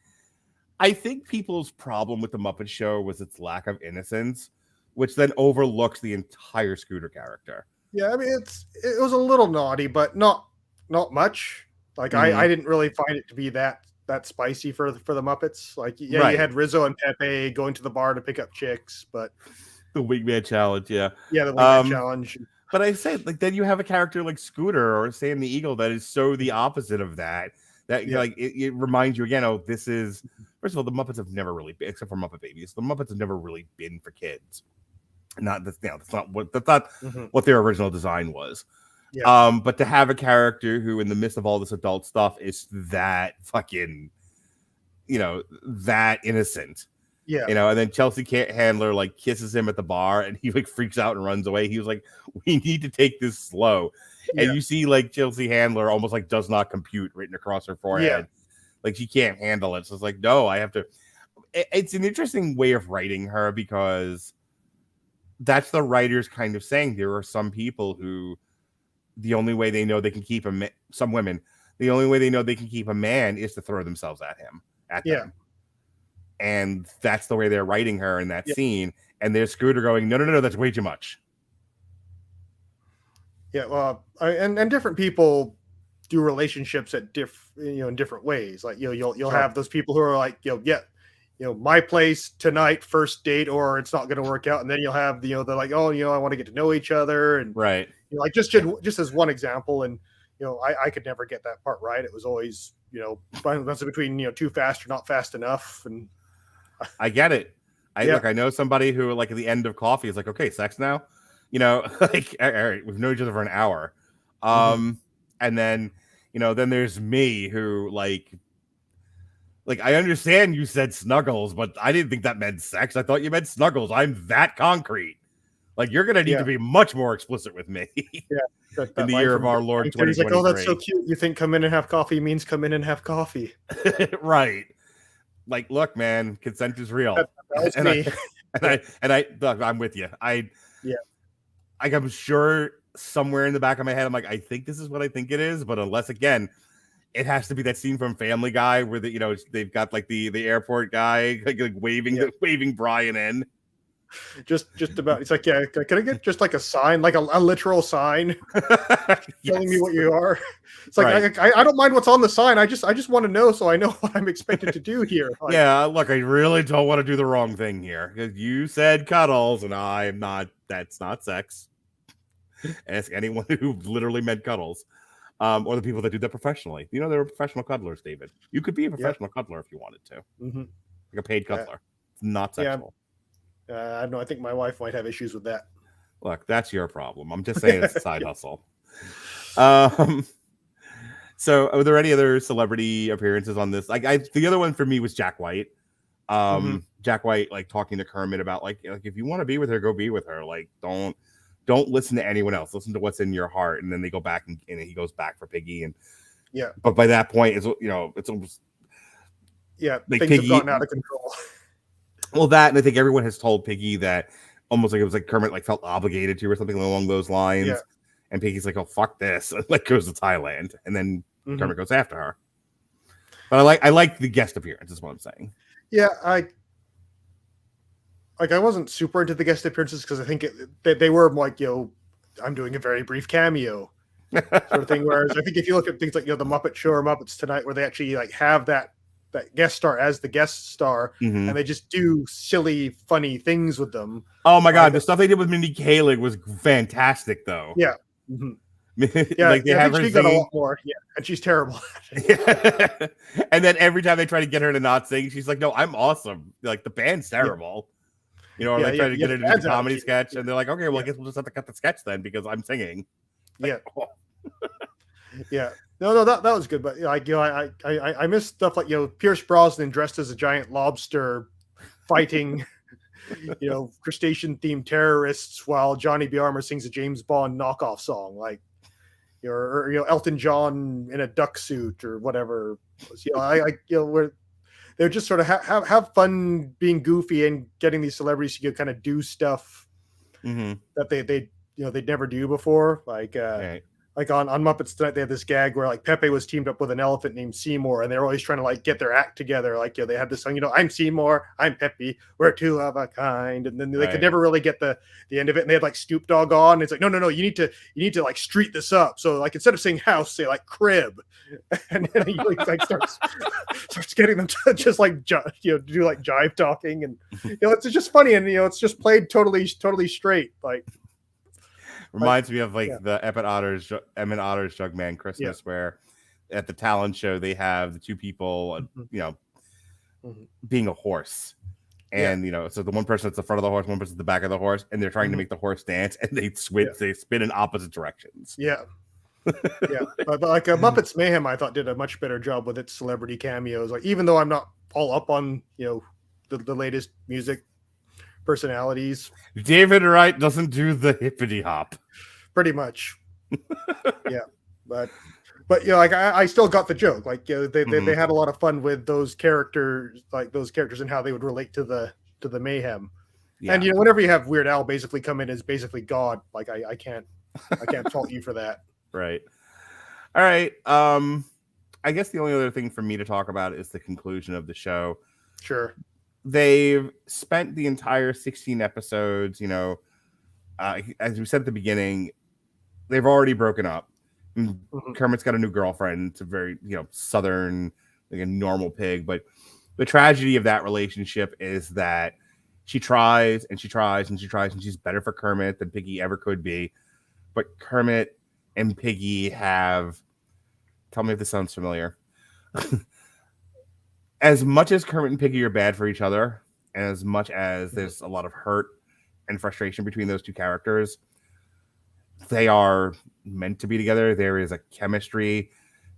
I think people's problem with the Muppet Show was its lack of innocence, which then overlooks the entire Scooter character. Yeah, I mean it was a little naughty, but not much. Like I didn't really find it to be that spicy for the Muppets. Like you had Rizzo and Pepe going to the bar to pick up chicks, but the Wingman Challenge, the Wingman Challenge. But I say, like, then you have a character like Scooter or Sam the Eagle that is so the opposite of that. Like it reminds you again. Oh, this is, first of all, the Muppets have never really been, except for Muppet Babies. The Muppets have never really been for kids. That's not what their original design was. Yeah. But to have a character who, in the midst of all this adult stuff, is that fucking, that innocent. Yeah. And then Chelsea Handler like kisses him at the bar, and he like freaks out and runs away. He was like, "We need to take this slow." And you see like Chelsea Handler almost like does not compute written across her forehead. Yeah. Like she can't handle it. So it's like, no, I have to. It's an interesting way of writing her, because that's the writers kind of saying there are some people who the only way they know they can keep some women, the only way they know they can keep a man is to throw themselves at them. And that's the way they're writing her in that scene. And there's Scooter going, no, that's way too much. Yeah, well, and different people do relationships at in different ways. Like you'll have those people who are like, my place tonight, first date, or it's not going to work out. And then you'll have they're like, oh, I want to get to know each other, and right, like just as one example. And I could never get that part right. It was always balance between too fast or not fast enough. And I get it. Look, I know somebody who like at the end of coffee is like, okay, sex now. Like, all right, we've known each other for an hour. And then, then there's me who like I understand you said snuggles, but I didn't think that meant sex. I thought you meant snuggles. I'm that concrete. Like, you're going to need to be much more explicit with me. In the year of our Lord 2023. He's like, oh, that's so cute. You think come in and have coffee means come in and have coffee. Right. Like, look, man, consent is real. That's me. Look, I'm with you. I'm sure somewhere in the back of my head, I'm like, I think this is what I think it is, but unless, again, it has to be that scene from Family Guy where they've got like the airport guy like waving Brian in. Just about. It's like, can I get just like a sign, like a literal sign, telling me what you are? It's like I don't mind what's on the sign. I just want to know so I know what I'm expected to do here. Like, look, I really don't want to do the wrong thing here, because you said cuddles, and I'm not. That's not sex. Ask anyone who literally meant cuddles, or the people that do that professionally. There are professional cuddlers, David. You could be a professional cuddler if you wanted to, like a paid cuddler. It's not sexual. I don't know. I think my wife might have issues with that. Look, that's your problem. I'm just saying it's a side hustle. So are there any other celebrity appearances on this? Like, the other one for me was Jack White. Jack White, like, talking to Kermit about like if you want to be with her, go be with her. Like, don't listen to anyone else. Listen to what's in your heart. And then they go back and he goes back for Piggy. And but by that point, it's almost like things Piggy have gotten out of control. Well, that, and I think everyone has told Piggy that almost like it was like Kermit like felt obligated to or something along those lines. Yeah. And Piggy's like, oh, fuck this. And like goes to Thailand. And then Kermit goes after her. But I like the guest appearance, is what I'm saying. Yeah, I wasn't super into the guest appearances because I think they were like, I'm doing a very brief cameo sort of thing. Whereas I think if you look at things like, the Muppet Show or Muppets Tonight, where they actually like have that guest star as the guest star, and they just do silly, funny things with them. Oh my God, the stuff they did with Mindy Kaling was fantastic, though. Yeah. Like they have her sing. Got a lot more. Yeah, and she's terrible. And then every time they try to get her to not sing, she's like, "No, I'm awesome." Like, the band's terrible. Or they try to get her to do the comedy sketch, and they're like, "Okay, well, I guess we'll just have to cut the sketch then because I'm singing." Like, yeah. No, that was good, but I miss stuff like Pierce Brosnan dressed as a giant lobster fighting crustacean themed terrorists while Johnny B. Armour sings a James Bond knockoff song, like or Elton John in a duck suit or whatever. Where they're just sort of have fun being goofy and getting these celebrities to kind of do stuff that they they'd never do before. Like on Muppets Tonight, they had this gag where like Pepe was teamed up with an elephant named Seymour, and they're always trying to like get their act together. Like, they had this song, I'm Seymour, I'm Pepe, we're two of a kind, and then they could never really get the end of it. And they had like Snoop Dogg on. It's like, no, you need to like street this up. So like instead of saying house, say like crib, and then he like starts getting them to just like do like jive talking, and it's just funny, and it's just played totally straight, like. Reminds me of the Emmett Otter's Jugman Christmas, where at the talent show they have the two people, being a horse, and so the one person at the front of the horse, one person at the back of the horse, and they're trying to make the horse dance, and they spin in opposite directions. Yeah, but like Muppets Mayhem, I thought did a much better job with its celebrity cameos. Like, even though I'm not all up on the latest music personalities, David Wright doesn't do the hippity hop. Pretty much. But like I still got the joke. Like, they had a lot of fun with those characters, and how they would relate to the mayhem. And whenever you have Weird Al basically come in as basically God, like I can't fault you for that. Right. All right. I guess the only other thing for me to talk about is the conclusion of the show. Sure. They've spent the entire 16 episodes, as we said at the beginning, they've already broken up. Kermit's got a new girlfriend. It's a very, Southern, like a normal pig. But the tragedy of that relationship is that she tries and she tries and she tries, and she's better for Kermit than Piggy ever could be. But Kermit and Piggy have, tell me if this sounds familiar. As much as Kermit and Piggy are bad for each other, and as much as there's a lot of hurt and frustration between those two characters, they are meant to be together. There is a chemistry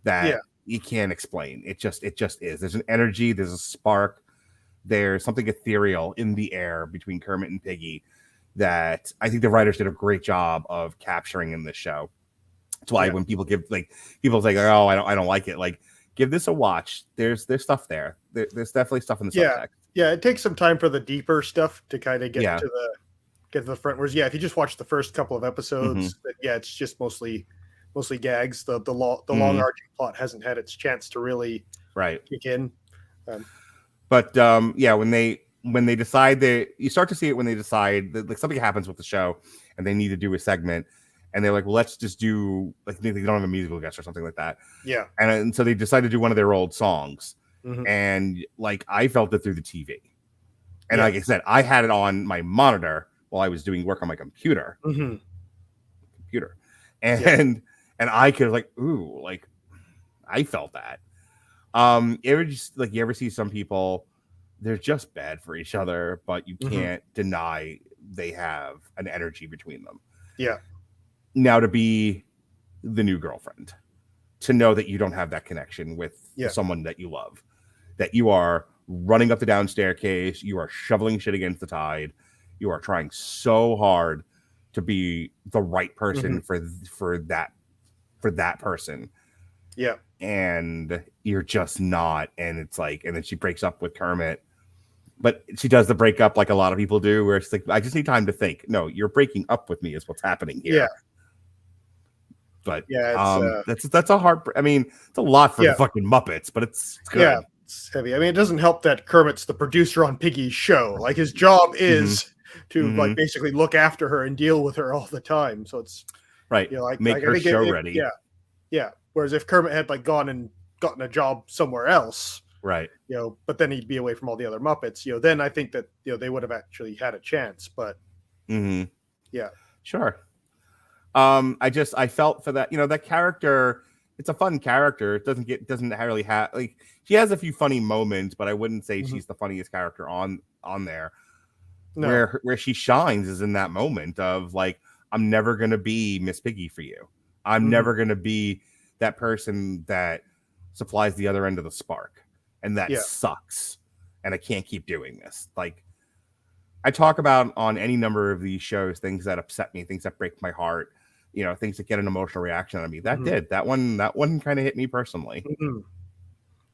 that you can't explain. It just is. There's an energy, there's a spark, there's something ethereal in the air between Kermit and Piggy that I think the writers did a great job of capturing in this show. That's why when people people say, oh, I don't like it, like, give this a watch. There's stuff there. There's definitely stuff in the subtext. Yeah, it takes some time for the deeper stuff to kind of get to the front. Whereas, if you just watch the first couple of episodes, it's just mostly gags. The long arching plot hasn't had its chance to really kick in. But when they decide you start to see it when they decide that like something happens with the show and they need to do a segment. And they're like, well, let's just do, like, they don't have a musical guest or something like that. Yeah. And so they decided to do one of their old songs. And, like, I felt it through the TV. And like I said, I had it on my monitor while I was doing work on my computer. And I could, like, ooh, like, I felt that. You ever see some people, they're just bad for each other, but you can't deny they have an energy between them. Yeah. Now, to be the new girlfriend, to know that you don't have that connection with someone that you love, that you are running up the down staircase, you are shoveling shit against the tide, you are trying so hard to be the right person for that person. Yeah. And you're just not. And it's like, and then she breaks up with Kermit. But she does the breakup like a lot of people do, where it's like, I just need time to think. No, you're breaking up with me is what's happening here. Yeah. But that's a hard. I mean, it's a lot for the fucking Muppets, but it's good. Yeah, it's heavy. I mean, it doesn't help that Kermit's the producer on Piggy's show. Like, his job is to like basically look after her and deal with her all the time. So it's make her show ready. Yeah. Whereas if Kermit had like gone and gotten a job somewhere else, right? But then he'd be away from all the other Muppets. Then I think that they would have actually had a chance. But sure. I felt for that, that character, it's a fun character. It doesn't really have, like, she has a few funny moments, but I wouldn't say she's the funniest character on there. No. Where she shines is in that moment of like, I'm never going to be Miss Piggy for you. I'm never going to be that person that supplies the other end of the spark. And that sucks. And I can't keep doing this. Like, I talk about on any number of these shows, things that upset me, things that break my heart, things that get an emotional reaction out of me. That one kind of hit me personally.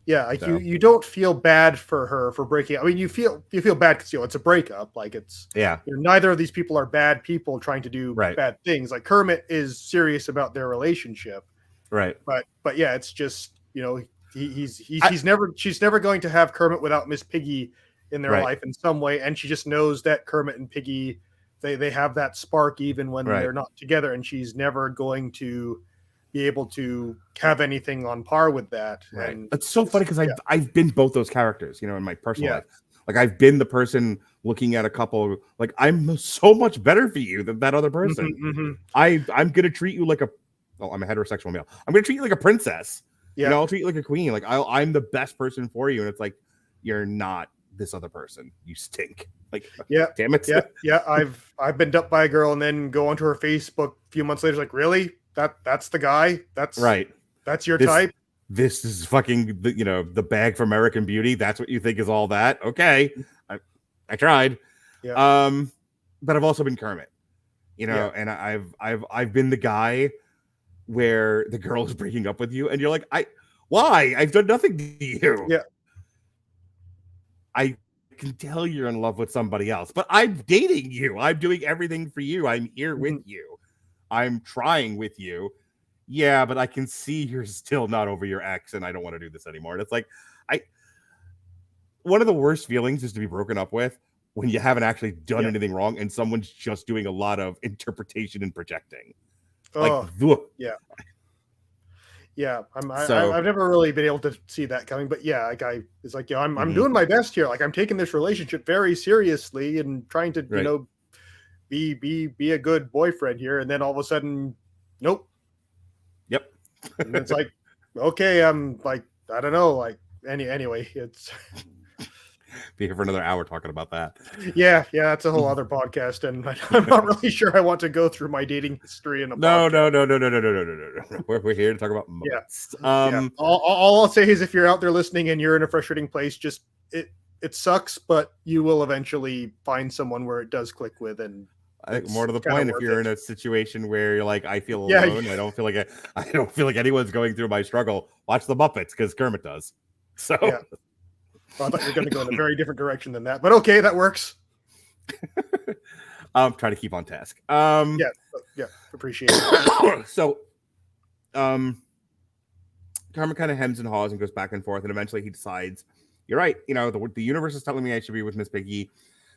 Yeah, like So. you don't feel bad for her for breaking. I mean, you feel bad because it's a breakup. Like it's neither of these people are bad people trying to do bad things. Like Kermit is serious about their relationship, right? But yeah, it's just she's never going to have Kermit without Miss Piggy in their life in some way, and she just knows that Kermit and Piggy they have that spark even when they're not together, and she's never going to be able to have anything on par with that. Right. And it's so funny because I've been both those characters, in my personal life. Like I've been the person looking at a couple, like I'm so much better for you than that other person. I'm gonna treat you like I'm a heterosexual male. I'm gonna treat you like a princess. I'll treat you like a queen. Like I'm the best person for you, and it's like you're not this other person. You stink. Like damn it. I've been dumped by a girl and then go onto her Facebook a few months later. Like really. That's the guy. That's right. That's your type. This is fucking the bag for American Beauty. That's what you think is all that. Okay, I tried. Yeah. But I've also been Kermit. And I've been the guy where the girl is breaking up with you, and you're like, why? I've done nothing to you. Yeah. I can tell you're in love with somebody else, but I'm dating you. I'm doing everything for you. I'm here with you. I'm trying with you. Yeah, but I can see you're still not over your ex, and I don't want to do this anymore. And it's like, one of the worst feelings is to be broken up with when you haven't actually done anything wrong, and someone's just doing a lot of interpretation and projecting. I've never really been able to see that coming, but it's like, I'm doing my best here. Like I'm taking this relationship very seriously and trying to, be a good boyfriend here, and then all of a sudden, nope. Yep. And it's like, okay, I'm like, I don't know, like anyway, it's be here for another hour talking about that. Yeah, that's a whole other podcast, and I'm not really sure I want to go through my dating history in a No. We're here to talk about Muppets. All I'll say is if you're out there listening and you're in a frustrating place, just it sucks, but you will eventually find someone where it does click with. And I think more to the point, if you're in a situation where you're like, I feel alone, I don't feel like anyone's going through my struggle, watch the Muppets because Kermit does. So well, I thought you were going to go in a very different direction than that, but okay, that works. I'm trying to keep on task. Appreciate it. So Kermit kind of hems and haws and goes back and forth, and eventually he decides, you're right, the universe is telling me I should be with Miss Piggy.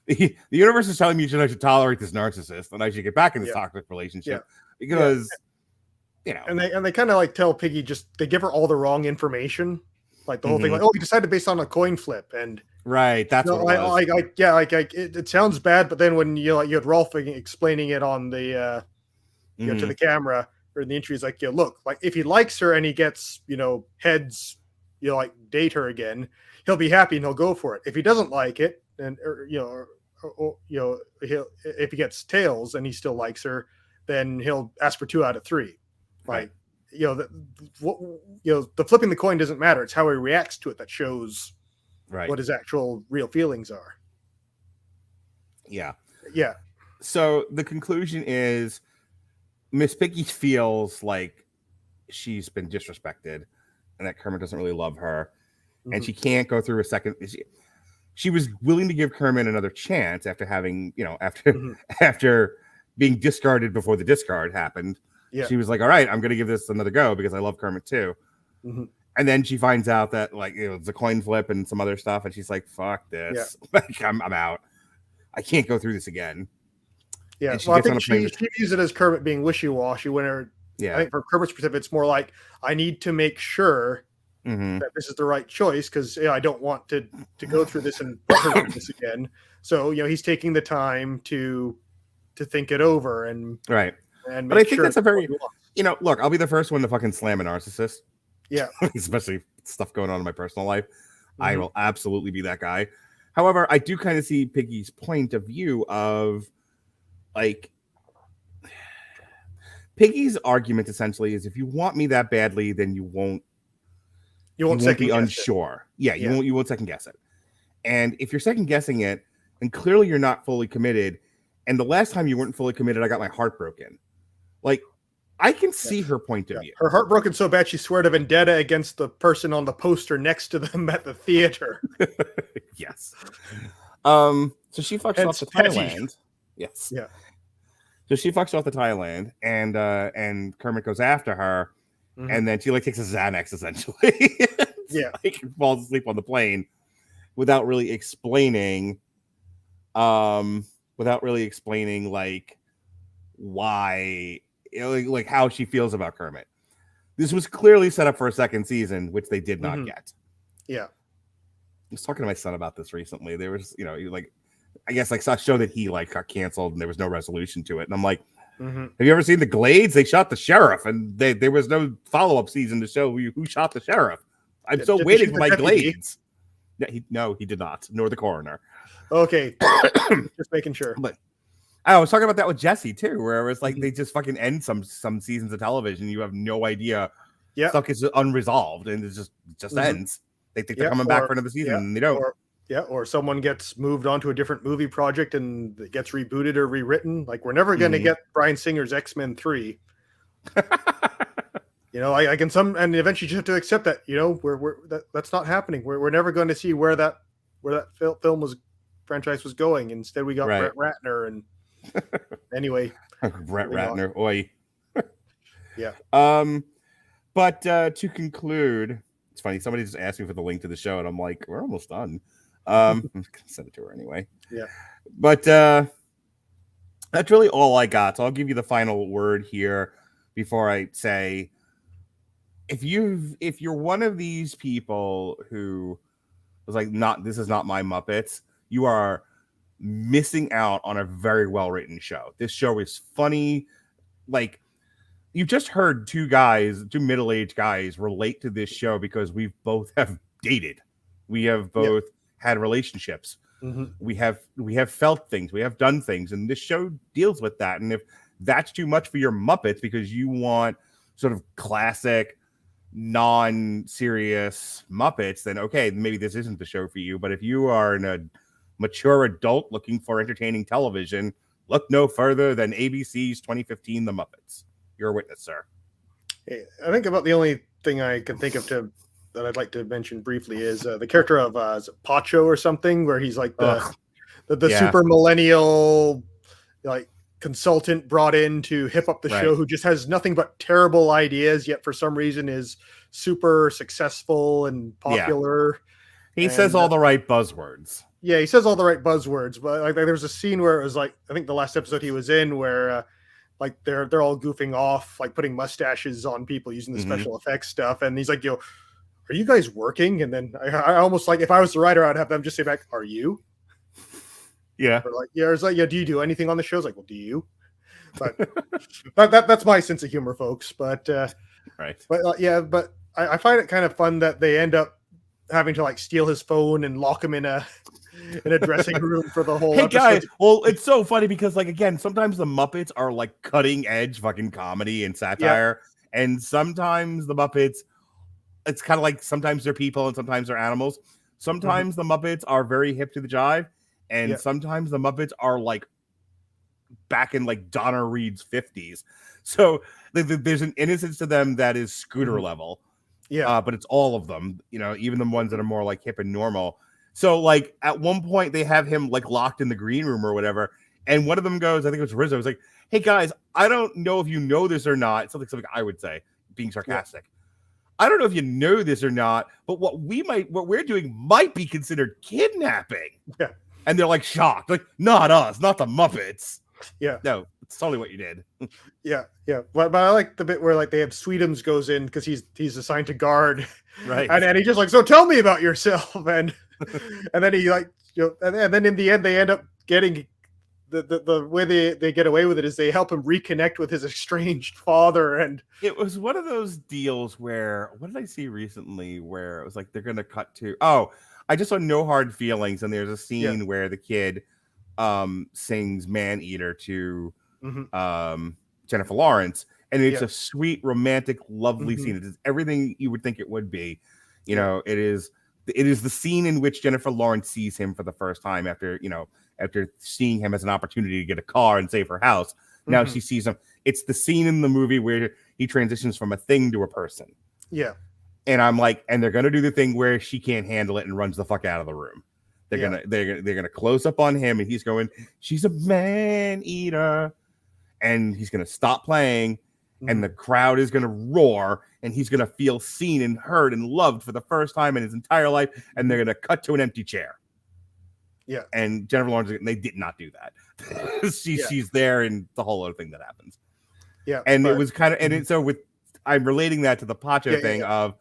The universe is telling me I should tolerate this narcissist and I should get back in this toxic relationship because and they kind of like tell Piggy, they give her all the wrong information, like the whole thing, like, we decided based on a coin flip, and that's what it was. It sounds bad, but then when you had Rolf explaining it on the to the camera or in the interview, he's like, look, like if he likes her and he gets heads, like date her again, he'll be happy and he'll go for it. If he doesn't like it, and if he gets tails and he still likes her, then he'll ask for 2 out of 3. Like the flipping the coin doesn't matter. It's how he reacts to it that shows what his actual real feelings are. Yeah. So the conclusion is Miss Piggy feels like she's been disrespected and that Kermit doesn't really love her, and she can't go through a second. She was willing to give Kermit another chance after having, after being discarded before the discard happened. Yeah. She was like, all right, I'm going to give this another go because I love Kermit too. And then she finds out that it's a coin flip and some other stuff. And she's like, fuck this. Like, I'm out. I can't go through this again. Yeah. Well, I think she views it as Kermit being wishy-washy I think from Kermit's perspective, it's more like, I need to make sure that this is the right choice because I don't want to go through this and do this again. So he's taking the time to think it over and And but I think that's a very look, I'll be the first one to fucking slam a narcissist. Yeah, especially stuff going on in my personal life. I will absolutely be that guy. However, I do kind of see Piggy's point of view of like Piggy's argument essentially is if you want me that badly, then you won't be unsure. You won't second guess it. And if you're second guessing it, then clearly you're not fully committed. And the last time you weren't fully committed, I got my heart broken. Like, I can see her point of view. Her heart broken so bad she swore to vendetta against the person on the poster next to them at the theater. Yes. So she fucks off to petty. Thailand. Yes. Yeah. So she fucks off to Thailand, and Kermit goes after her, and then she like takes a Xanax essentially. Yeah. Like falls asleep on the plane without really explaining like why, like how she feels about Kermit. This was clearly set up for a second season, which they did not get. Yeah. I was talking to my son about this recently. There was, like, I guess like saw a show that he like got canceled and there was no resolution to it. And I'm like, have you ever seen The Glades? They shot the sheriff, and there was no follow-up season to show who shot the sheriff. I'm still waiting for my Glades. No, he did not, nor the coroner. Okay. Just making sure. But I was talking about that with Jesse too, where it was like they just fucking end some seasons of television. You have no idea. Yeah. Stuff is unresolved and it just ends. They think they're coming back for another season and they don't. Or someone gets moved on to a different movie project and it gets rebooted or rewritten. Like, we're never going to get Bryan Singer's X-Men 3. I can and eventually you have to accept that, that's not happening. We're never going to see where that franchise was going. Instead, we got Brett Ratner and anyway. Brett Ratner, oi. Yeah. But to conclude, it's funny, somebody just asked me for the link to the show, and I'm like, we're almost done. I'm gonna send it to her anyway. Yeah. But that's really all I got. So I'll give you the final word here before I say, if you're one of these people who was like, this is not my Muppets, you are missing out on a very well written show. This show is funny. Like, you just heard two middle-aged guys relate to this show because we both have dated. We have both had relationships. We have felt things. We have done things. And this show deals with that. And if that's too much for your Muppets because you want sort of classic, non-serious Muppets, then okay, maybe this isn't the show for you. But if you are a mature adult looking for entertaining television, look no further than ABC's 2015 The Muppets. You're a witness, sir. Hey, I think about the only thing I can think of that I'd like to mention briefly is the character of Pacho or something, where he's like the super millennial like consultant brought in to hip up the show, who just has nothing but terrible ideas, yet for some reason is super successful and popular. Yeah. He says all the right buzzwords. Yeah, he says all the right buzzwords. But like, there was a scene where it was like, I think the last episode he was in, where like they're all goofing off, like putting mustaches on people using the special effects stuff, and he's like, "Yo, are you guys working?" And then I almost like, if I was the writer, I'd have them just say back, "Are you?" Yeah. Or like, yeah, it's like, yeah, do you do anything on the show? It's like, well, do you? But that's my sense of humor, folks. But right. But I find it kind of fun that they end up having to like steal his phone and lock him in a dressing room for the whole episode. Guys, well, it's so funny because, like, again, sometimes the Muppets are like cutting edge fucking comedy and satire, and sometimes the Muppets, it's kind of like sometimes they're people and sometimes they're animals. Sometimes the Muppets are very hip to the jive, and sometimes the Muppets are like back in like Donna Reed's 50s. So there's an innocence to them that is Scooter level. Yeah, but it's all of them, even the ones that are more like hip and normal. So like at one point they have him like locked in the green room or whatever, and one of them goes, I think it was Rizzo, was like, "Hey guys, I don't know if you know this or not." Something I would say, being sarcastic. Yeah. I don't know if you know this or not, but what we're doing might be considered kidnapping. Yeah. And they're like shocked, like, not us, not the Muppets. Yeah. No, it's totally what you did. Yeah. But I like the bit where like they have Sweetums goes in because he's assigned to guard. Right. And he's just like, "So tell me about yourself." And then he like, and then in the end they end up getting the way they get away with it is they help him reconnect with his estranged father. And it was one of those deals where, what did I see recently where it was like they're gonna cut to, I just saw No Hard Feelings, and there's a scene where the kid sings Man Eater to Jennifer Lawrence, and it's a sweet, romantic, lovely scene. It is everything you would think it would be. It is the scene in which Jennifer Lawrence sees him for the first time after seeing him as an opportunity to get a car and save her house. Now she sees him, It's the scene in the movie where he transitions from a thing to a person. Yeah. And I'm like, and they're gonna do the thing where she can't handle it and runs the fuck out of the room. They're gonna close up on him, and he's going, she's a man eater, and he's gonna stop playing, and the crowd is gonna roar, and he's gonna feel seen and heard and loved for the first time in his entire life, and they're gonna cut to an empty chair. Yeah. And Jennifer Lawrence, they did not do that. She's there, and the whole other thing that happens. Yeah. And it was kind of, so I'm relating that to the Pacho thing of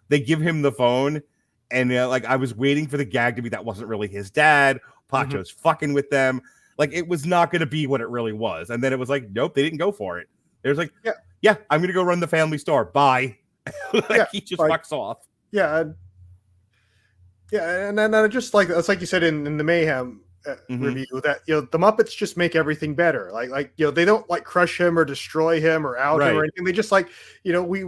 they give him the phone, and like I was waiting for the gag to be that wasn't really his dad. Pacho's fucking with them. Like it was not going to be what it really was. And then it was like, nope, they didn't go for it. It was like, yeah, I'm going to go run the family store. Bye. He just fucks off. Yeah. Yeah. And then just like, it's like you said in the Mayhem review that, the Muppets just make everything better. Like, they don't like crush him or destroy him or out him or anything. They just like, we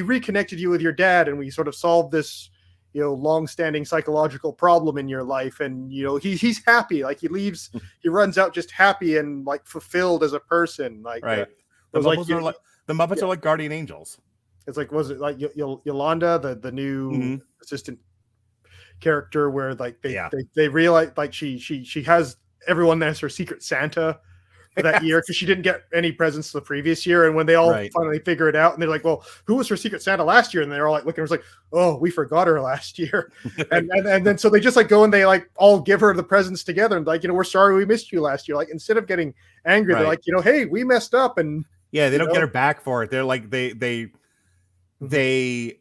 reconnected you with your dad, and we sort of solved this, long-standing psychological problem in your life, and he's happy. Like he runs out just happy and like fulfilled as a person. Like the Muppets are like guardian angels. It's like, was it like Yolanda, the new assistant character, where like they realize like she has everyone as her secret Santa for that year because she didn't get any presents the previous year, and when they all finally figure it out, and they're like, well, who was her secret Santa last year? And they're all like looking, it was like, oh, we forgot her last year. and then so they just like go and they like all give her the presents together, and like, we're sorry we missed you last year. Like instead of getting angry, they're like, hey, we messed up. And they don't get her back for it. They're like they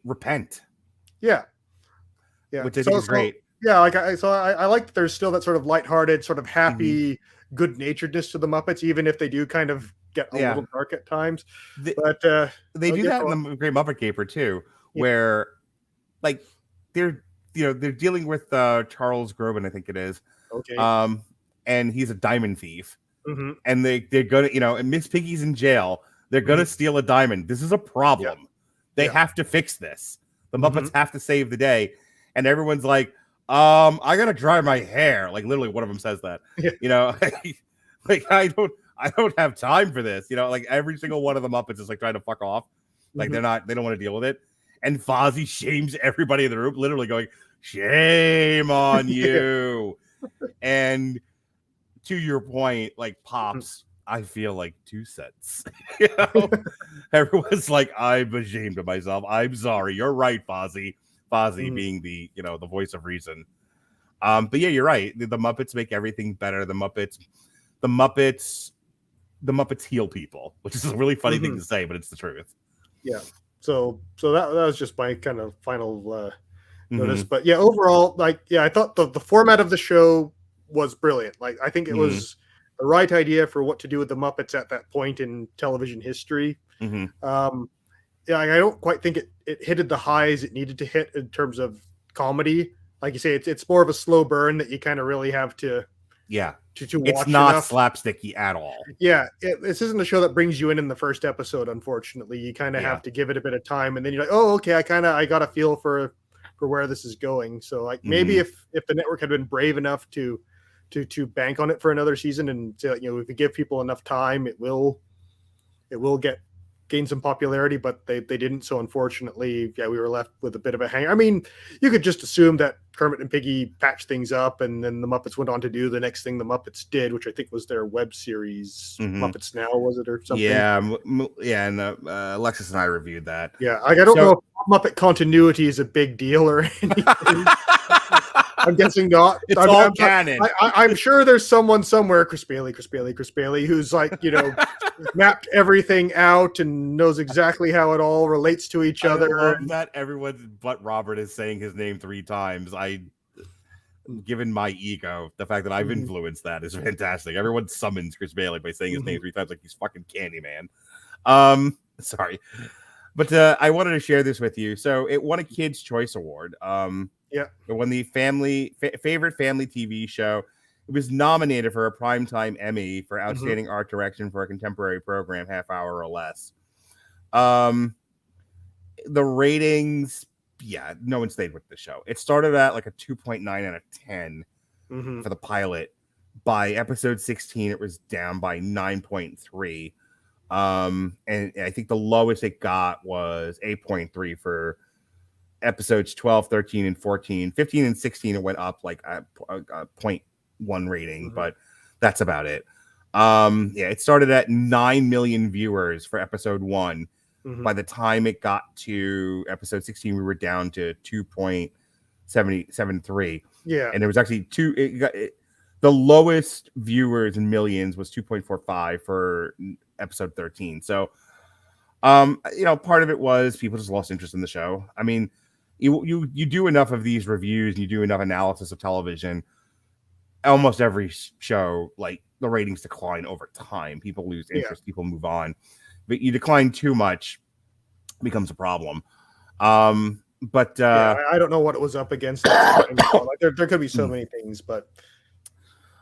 repent. Yeah, which I think is great. Yeah, like I like that there's still that sort of lighthearted, sort of happy, good-naturedness to the Muppets, even if they do kind of get a little dark at times. But they do that in the Great Muppet Caper too, where like they're dealing with Charles Groban, I think it is. Okay. And he's a diamond thief, and they're gonna and Miss Piggy's in jail. They're gonna steal a diamond. This is a problem. Yeah. They have to fix this. The Muppets have to save the day, and everyone's like, I gotta dry my hair. Like literally, one of them says that. Like I don't have time for this. Like every single one of the Muppets is like trying to fuck off. Like they don't want to deal with it. And Fozzie shames everybody in the room, literally going, "Shame on you." And to your point, like Pops, I feel like 2 cents. Everyone's like, I'm ashamed of myself. I'm sorry. You're right, Fozzie. Fozzie being the the voice of reason. But yeah, you're right. The Muppets make everything better. The Muppets heal people, which is a really funny thing to say, but it's the truth. Yeah. So that was just my kind of final notice. But yeah, overall, like, I thought the format of the show was brilliant. Like, I think it was the right idea for what to do with the Muppets at that point in television history. I don't quite think it hit the highs it needed to hit in terms of comedy. Like you say, it's more of a slow burn that you kind of really have to watch. It's not slapsticky at all. Yeah, this isn't a show that brings you in the first episode. Unfortunately, you kind of have to give it a bit of time, and then you're like, oh, okay, I got a feel for where this is going. So like maybe if the network had been brave enough to bank on it for another season and say, if we give people enough time, it will gain some popularity, but they didn't. So unfortunately, we were left with a bit of a hang. I mean, you could just assume that Kermit and Piggy patched things up, and then the Muppets went on to do the next thing the Muppets did, which I think was their web series, Muppets Now, was it, or something? Yeah, and Alexis and I reviewed that. Yeah, I don't know if Muppet continuity is a big deal or anything. I'm guessing not. It's all canon. I'm sure there's someone somewhere, Chris Bailey, who's like, mapped everything out and knows exactly how it all relates to each other. I love that everyone but Robert is saying his name 3 times. Given my ego, the fact that I've influenced that is fantastic. Everyone summons Chris Bailey by saying his name 3 times like he's fucking Candyman. Sorry. But I wanted to share this with you. So it won a Kids' Choice Award. It won the favorite family TV show. It was nominated for a Primetime Emmy for Outstanding Art Direction for a Contemporary Program, half hour or less. The ratings, no one stayed with the show. It started at like a 2.9 out of 10 for the pilot. By episode 16, it was down by 9.3. And I think the lowest it got was 8.3 for episodes 12, 13, and 14. 15 and 16, it went up like a 0.1 rating, but that's about it. It started at 9 million viewers for episode 1. By the time it got to episode 16, we were down to 2.73. Yeah. And there was actually the lowest viewers in millions was 2.45 for episode 13. So, part of it was people just lost interest in the show. I mean, you do enough of these reviews and you do enough analysis of television, almost every show, like the ratings decline over time. People lose interest, people move on. But you decline too much, becomes a problem. I don't know what it was up against. There could be so many things, but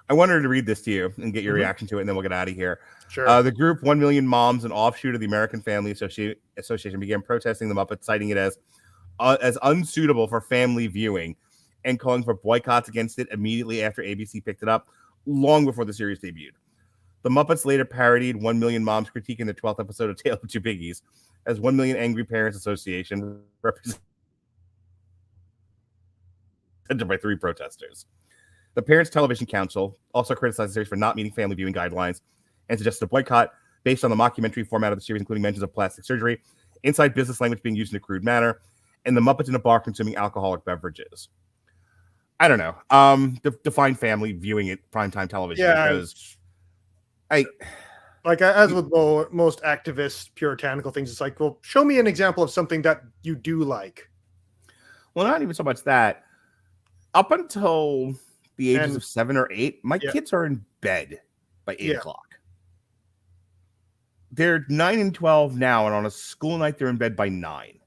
I wanted to read this to you and get your reaction to it, and then we'll get out of here. Sure. The group 1 Million Moms, an offshoot of the American Family Association, began protesting the Muppets, citing it as unsuitable for family viewing, and calling for boycotts against it immediately after ABC picked it up, long before the series debuted. The Muppets later parodied 1 Million Moms, critiquing the 12th episode of Tale of Two Piggies as 1 Million Angry Parents Association, represented by 3 protesters. The Parents Television Council also criticized the series for not meeting family viewing guidelines and suggested a boycott based on the mockumentary format of the series, including mentions of plastic surgery, inside business language being used in a crude manner, and the Muppets in a bar consuming alcoholic beverages. I don't know. Define family viewing at primetime television. Yeah, as with most activist puritanical things, it's like, well, show me an example of something that you do like. Well, not even so much that. Up until the ages of 7 or 8, my kids are in bed by 8 o'clock. They're 9 and 12 now, and on a school night, they're in bed by 9.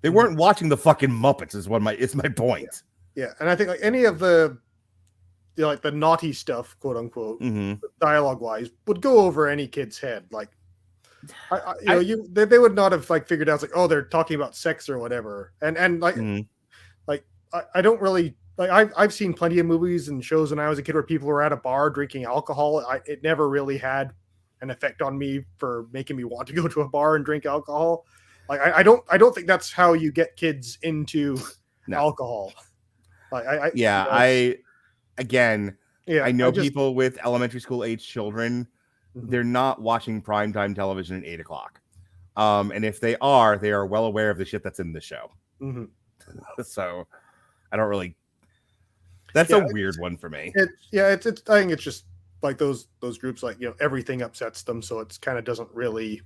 They weren't watching the fucking Muppets. Is my point. Yeah, and I think like any of the the naughty stuff, quote unquote, dialogue wise, would go over any kid's head. Like, they would not have like figured out like, oh, they're talking about sex or whatever. And like, I don't really like. I've seen plenty of movies and shows when I was a kid where people were at a bar drinking alcohol. It never really had an effect on me for making me want to go to a bar and drink alcohol. Like, I don't think that's how you get kids into alcohol. Like, I know people with elementary school age children, they're not watching primetime television at 8 o'clock. And if they are well aware of the shit that's in the show. So I don't really, that's a weird one for me. I think it's just like those groups, like, everything upsets them. So it's kind of doesn't really,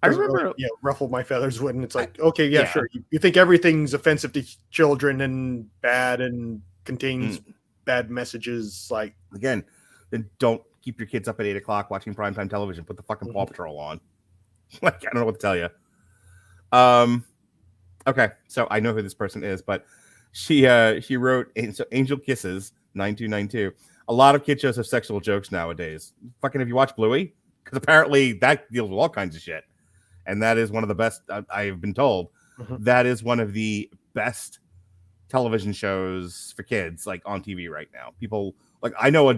I remember, ruffle my feathers when it's like, okay, sure. You think everything's offensive to children and bad and contains bad messages. Like, again, then don't keep your kids up at 8 o'clock watching primetime television. Put the fucking Paw Patrol on. Like, I don't know what to tell you. Okay, so I know who this person is, but she wrote Angel Kisses 9292. A lot of kid shows have sexual jokes nowadays. Fucking, have you watched Bluey? Because apparently that deals with all kinds of shit. And that is one of the best, I've been told, that is one of the best television shows for kids, like, on TV right now. People, like, I know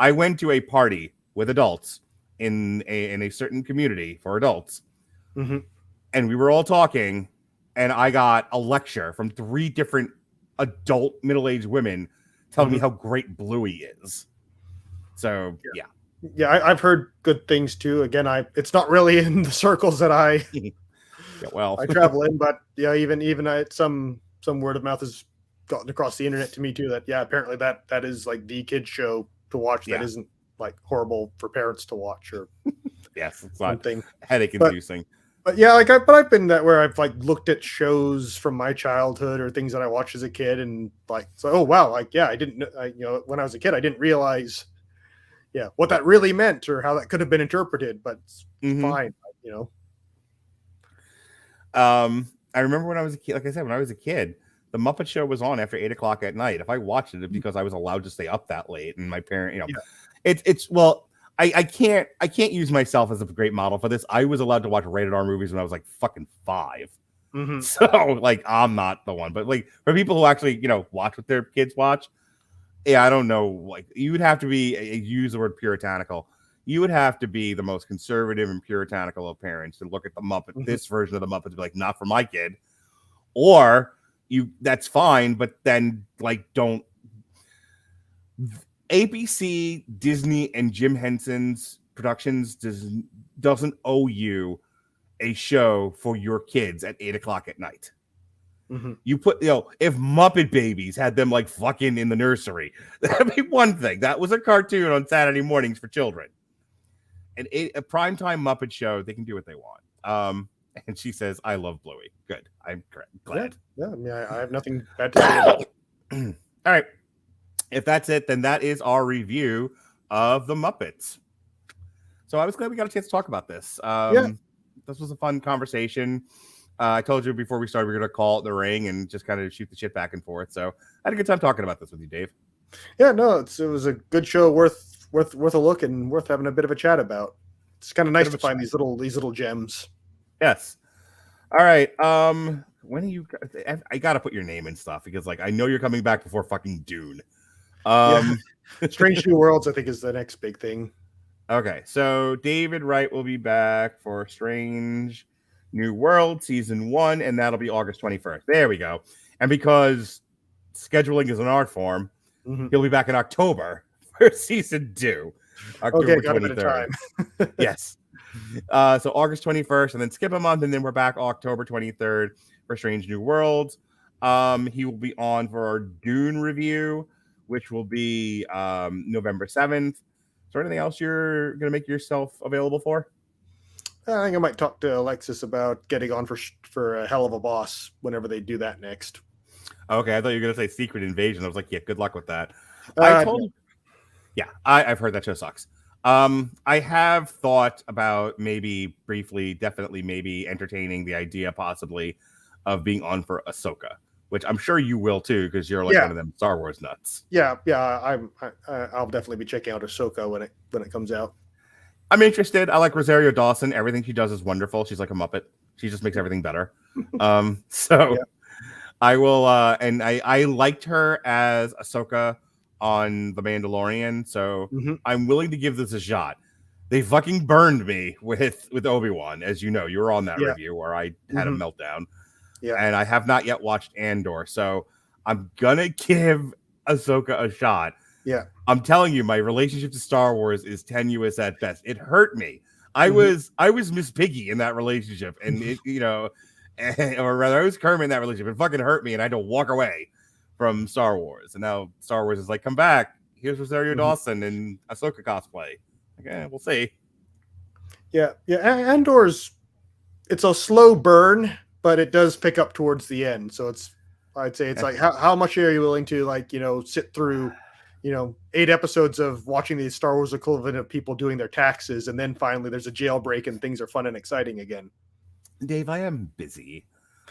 I went to a party with adults in a certain community for adults. And we were all talking, and I got a lecture from 3 different adult middle-aged women telling me how great Bluey is. So, I've heard good things too. Again, it's not really in the circles that I I travel in, but even some word of mouth has gotten across the internet to me too. That apparently that is like the kids show to watch. That isn't like horrible for parents to watch or it's not headache inducing. But I've been that where I've like looked at shows from my childhood or things that I watched as a kid and like, so, oh wow, like, I didn't know, when I was a kid, I didn't realize what that really meant or how that could have been interpreted, but it's fine, I remember when I was a kid, like I said, when I was a kid, the Muppet Show was on after 8 o'clock at night. If I watched it, because I was allowed to stay up that late, and my parent, I can't use myself as a great model for this. I was allowed to watch rated R movies when I was like fucking 5. So like, I'm not the one, but like for people who actually, watch what their kids watch. I don't know. Like, you would have to use the word puritanical you would have to be the most conservative and puritanical of parents to look at the Muppet, this version of the Muppets, and be like, not for my kid. Or that's fine, but then like don't. ABC, Disney, and Jim Henson's Productions doesn't owe you a show for your kids at 8:00 at night. You put, if Muppet Babies had them like fucking in the nursery, that'd be one thing. That was a cartoon on Saturday mornings for children. And a primetime Muppet show, they can do what they want. And she says, I love Bluey. Good. I'm glad. Yeah, I mean, I have nothing bad to say about it. All right. If that's it, then that is our review of the Muppets. So I was glad we got a chance to talk about this. This was a fun conversation. I told you before we started we were going to call it the ring and just kind of shoot the shit back and forth. So I had a good time talking about this with you, Dave. Yeah, no, it was a good show, worth a look and worth having a bit of a chat about. It's kind of nice to find these little gems. Yes. All right. When are you? I got to put your name and stuff because like I know you're coming back before fucking Dune. Strange New Worlds, I think, is the next big thing. Okay, so David Wright will be back for Strange New World Season 1, and that'll be August 21st. There we go. And because scheduling is an art form, he'll be back in October for Season 2. October got 23rd. A bit of time. Yes. So August 21st, and then skip a month, and then we're back October 23rd for Strange New Worlds. He will be on for our Dune review, which will be November 7th. Is there anything else you're going to make yourself available for? I think I might talk to Alexis about getting on for a Hell of a Boss whenever they do that next. Okay, I thought you were going to say Secret Invasion. I was like, yeah, good luck with that. I've heard that show sucks. I have thought about definitely maybe entertaining the idea possibly of being on for Ahsoka, which I'm sure you will too, because you're like one of them Star Wars nuts. Yeah, I'll definitely be checking out Ahsoka when it comes out. I'm interested. I like Rosario Dawson. Everything she does is wonderful. She's like a Muppet. She just makes everything better. I will. And I liked her as Ahsoka on The Mandalorian. So I'm willing to give this a shot. They fucking burned me with Obi-Wan, as you know. You were on that review where I had a meltdown. Yeah. And I have not yet watched Andor. So I'm gonna give Ahsoka a shot. Yeah. I'm telling you, my relationship to Star Wars is tenuous at best. It hurt me. I was Miss Piggy in that relationship, and it, or rather, I was Kermit in that relationship. It fucking hurt me, and I had to walk away from Star Wars. And now Star Wars is like, come back. Here's Rosario Dawson and Ahsoka cosplay. Okay, we'll see. Yeah. Andor's it's a slow burn, but it does pick up towards the end. So I'd say it's like how much are you willing to sit through 8 episodes of watching the Star Wars equivalent of people doing their taxes, and then finally there's a jailbreak and things are fun and exciting again. Dave, I am busy.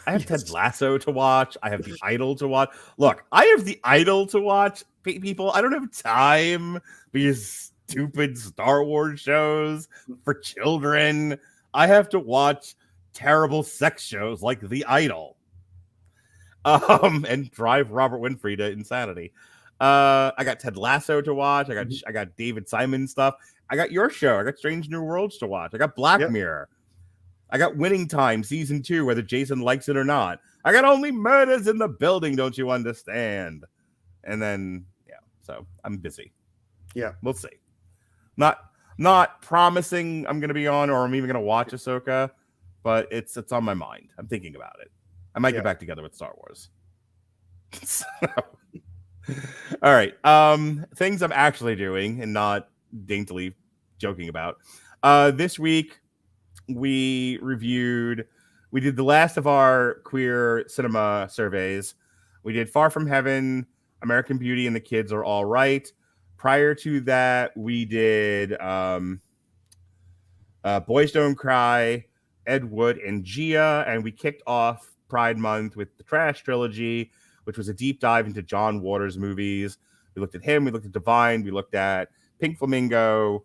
I have Ted Lasso to watch. I have The Idol to watch. Look, I have The Idol to watch, people. I don't have time for these stupid Star Wars shows for children. I have to watch terrible sex shows like The Idol. And drive Robert Winfrey to insanity. I got Ted Lasso to watch. I got David Simon stuff. I got your show. I got Strange New Worlds to watch. I got Black Mirror. I got Winning Time Season 2, whether Jason likes it or not. I got Only Murders in the Building, don't you understand? And then so I'm busy. Yeah, we'll see. Not promising I'm gonna be on or I'm even gonna watch Ahsoka, but it's on my mind. I'm thinking about it. I might get back together with Star Wars. All right. Things I'm actually doing and not daintily joking about. This week we did the last of our queer cinema surveys. We did Far From Heaven, American Beauty and the Kids Are All Right. Prior to that, we did Boys Don't Cry, Ed Wood, and Gia, and we kicked off Pride Month with the Trash Trilogy, which was a deep dive into John Waters movies. We looked at him, we looked at Divine, we looked at Pink Flamingo,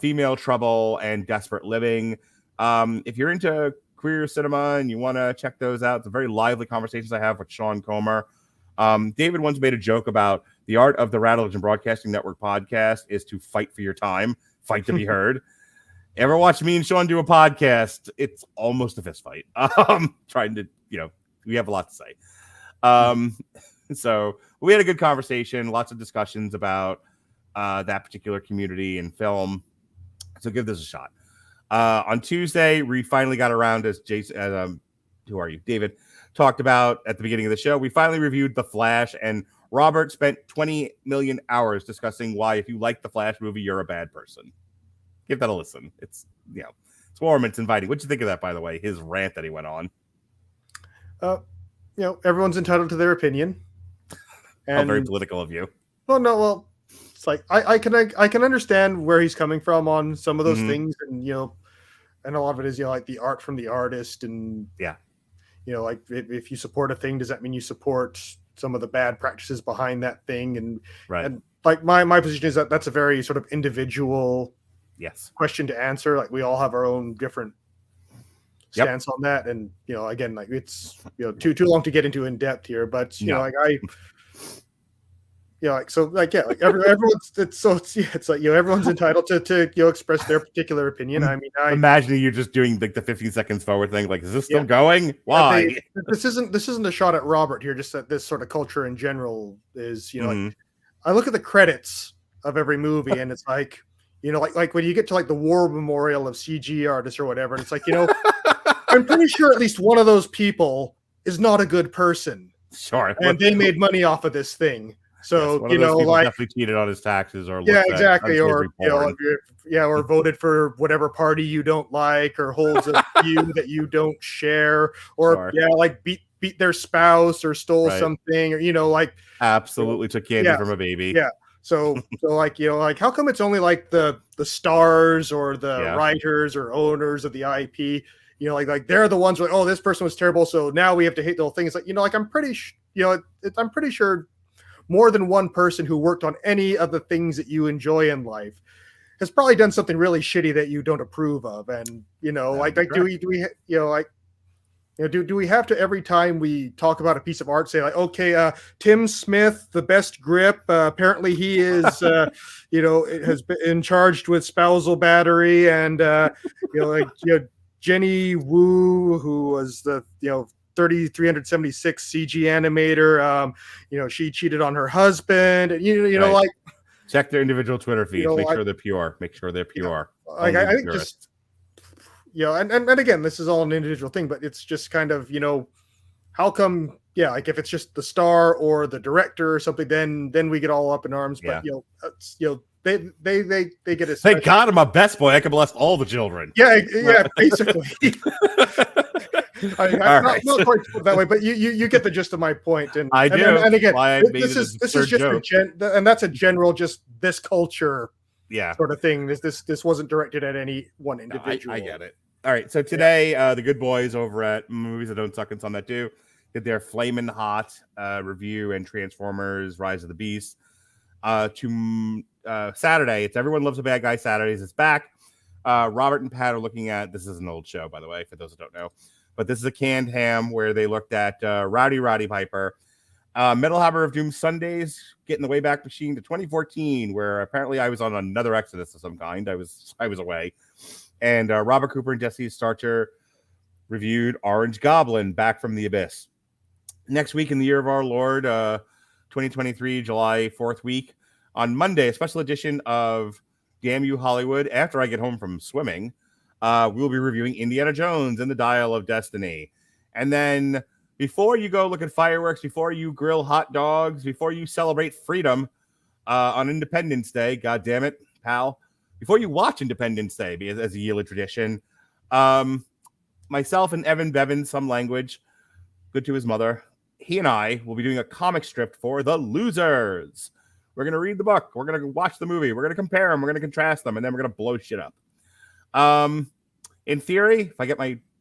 Female Trouble, and Desperate Living. If you're into queer cinema and you want to check those out, it's a very lively conversations I have with Sean Comer. David once made a joke about the art of the Radulich and Broadcasting Network podcast is to fight for your time. fight to be heard. Ever watch me and Sean do a podcast? It's almost a fist fight. Trying to, we have a lot to say. So we had a good conversation, lots of discussions about that particular community and film. So give this a shot. On Tuesday, we finally got around, as Jason, who are you? David talked about at the beginning of the show. We finally reviewed The Flash, and Robert spent 20 million hours discussing why, if you like the Flash movie, you're a bad person. Give that a listen. It's it's warm. It's inviting. What'd you think of that, by the way? His rant that he went on. Everyone's entitled to their opinion. And, how very political of you. Well, it's like I can understand where he's coming from on some of those things, and and a lot of it is like the art from the artist, and like if you support a thing, does that mean you support some of the bad practices behind that thing? And and like my position is that that's a very sort of individual question to answer. Like we all have our own different stance on that, and again, like it's too long to get into in depth here, but everyone's it's like everyone's entitled to express their particular opinion. I mean, I imagine you're just doing like the 15 seconds forward thing. Like, is this still going? Why? This isn't a shot at Robert here. Just that this sort of culture in general is like, I look at the credits of every movie, and it's like like when you get to like the war memorial of CG artists or whatever, and it's like I'm pretty sure at least one of those people is not a good person. Sure, and they made money off of this thing. So like definitely cheated on his taxes, or exactly, or or voted for whatever party you don't like, or holds a view that you don't share, or like beat their spouse, or stole something, or like absolutely took candy from a baby. So like like how come it's only like the stars or the writers or owners of the IP, like they're the ones like, oh, this person was terrible, so now we have to hate the whole thing. It's like like I'm pretty sure more than one person who worked on any of the things that you enjoy in life has probably done something really shitty that you don't approve of. And do we have to, every time we talk about a piece of art, say like, okay, Tim Smith, the best grip, apparently he is has been charged with spousal battery, and Jenny Wu, who was the 376 CG animator, she cheated on her husband, and like check their individual Twitter feeds, make sure they're pure. Like I think just and again, this is all an individual thing, but it's just kind of how come like if it's just the star or the director or something, then we get all up in arms. But they get a thank God I'm a best boy, I can bless all the children. Basically. Not quite that way, but you get the gist of my point. And I do. And again, this is just and that's a general just this culture sort of thing. This wasn't directed at any one individual. I get it. All right, so today the good boys over at Movies That Don't Suck and Some That Do did their flamin' hot review and Transformers Rise of the Beast. To Saturday, it's Everyone Loves a Bad Guy Saturdays. It's back. Robert and Pat are looking at, this is an old show, by the way, for those who don't know, but this is a canned ham where they looked at Roddy Piper, Metal Hammer of Doom Sundays, getting the Wayback Machine to 2014, where apparently I was on another exodus of some kind. I was away. And Robert Cooper and Jesse Starcher reviewed Orange Goblin, Back from the Abyss. Next week in the year of our Lord, 2023, July 4th week, on Monday, a special edition of Damn You Hollywood. After I get home from swimming, we'll be reviewing Indiana Jones and the Dial of Destiny. And then before you go look at fireworks, before you grill hot dogs, before you celebrate freedom on Independence Day, God damn it, pal, before you watch Independence Day as a yearly tradition, myself and Evan Bevan, some language, good to his mother, he and I will be doing a comic strip for The Losers. We're going to read the book. We're going to watch the movie. We're going to compare them. We're going to contrast them. And then we're going to blow shit up. In theory, if I get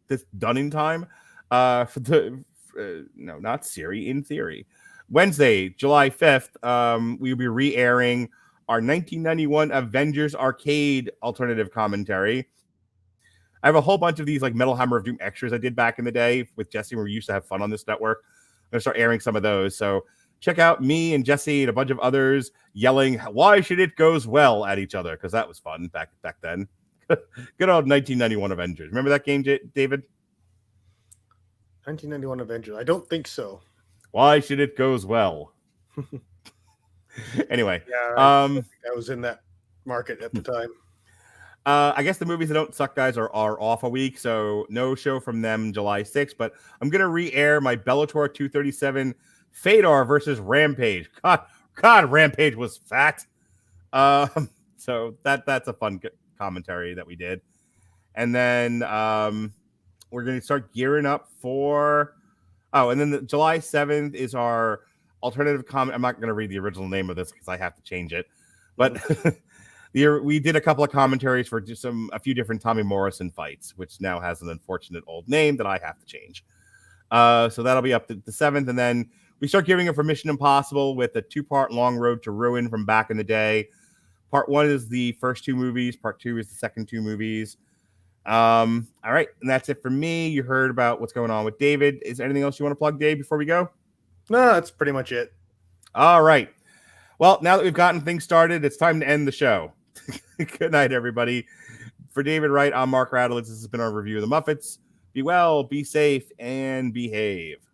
this done in time, not Siri, in theory, Wednesday, July 5th, we'll be re-airing our 1991 Avengers Arcade alternative commentary. I have a whole bunch of these like Metal Hammer of Doom extras I did back in the day with Jesse, where we used to have fun on this network. I'm going to start airing some of those. So check out me and Jesse and a bunch of others yelling, "Why should it goes well?" at each other, because that was fun back then. Good old 1991 Avengers. Remember that game, David? 1991 Avengers. I don't think so. Why should it goes well? Anyway, yeah, I was in that market at the time. I guess the movies that don't suck, guys, are off a week, so no show from them July 6th. But I'm gonna re-air my Bellator 237 Fedor versus Rampage. God, Rampage was fat. So that's a fun commentary that we did, and then we're gonna start gearing up for. Oh, and then the July 7th is our alternative comment. I'm not going to read the original name of this because I have to change it. But we did a couple of commentaries for just a few different Tommy Morrison fights, which now has an unfortunate old name that I have to change. So that'll be up to the 7th. And then we start giving it for Mission Impossible with a 2-part Long Road to Ruin from back in the day. Part 1 is the first 2 movies. Part 2 is the second 2 movies. All right, and that's it for me. You heard about what's going on with David. Is there anything else you want to plug, Dave, before we go? No, that's pretty much it. All right. Well, now that we've gotten things started, it's time to end the show. Good night, everybody. For David Wright, I'm Mark Radulich. This has been our review of the Muppets. Be well, be safe, and behave.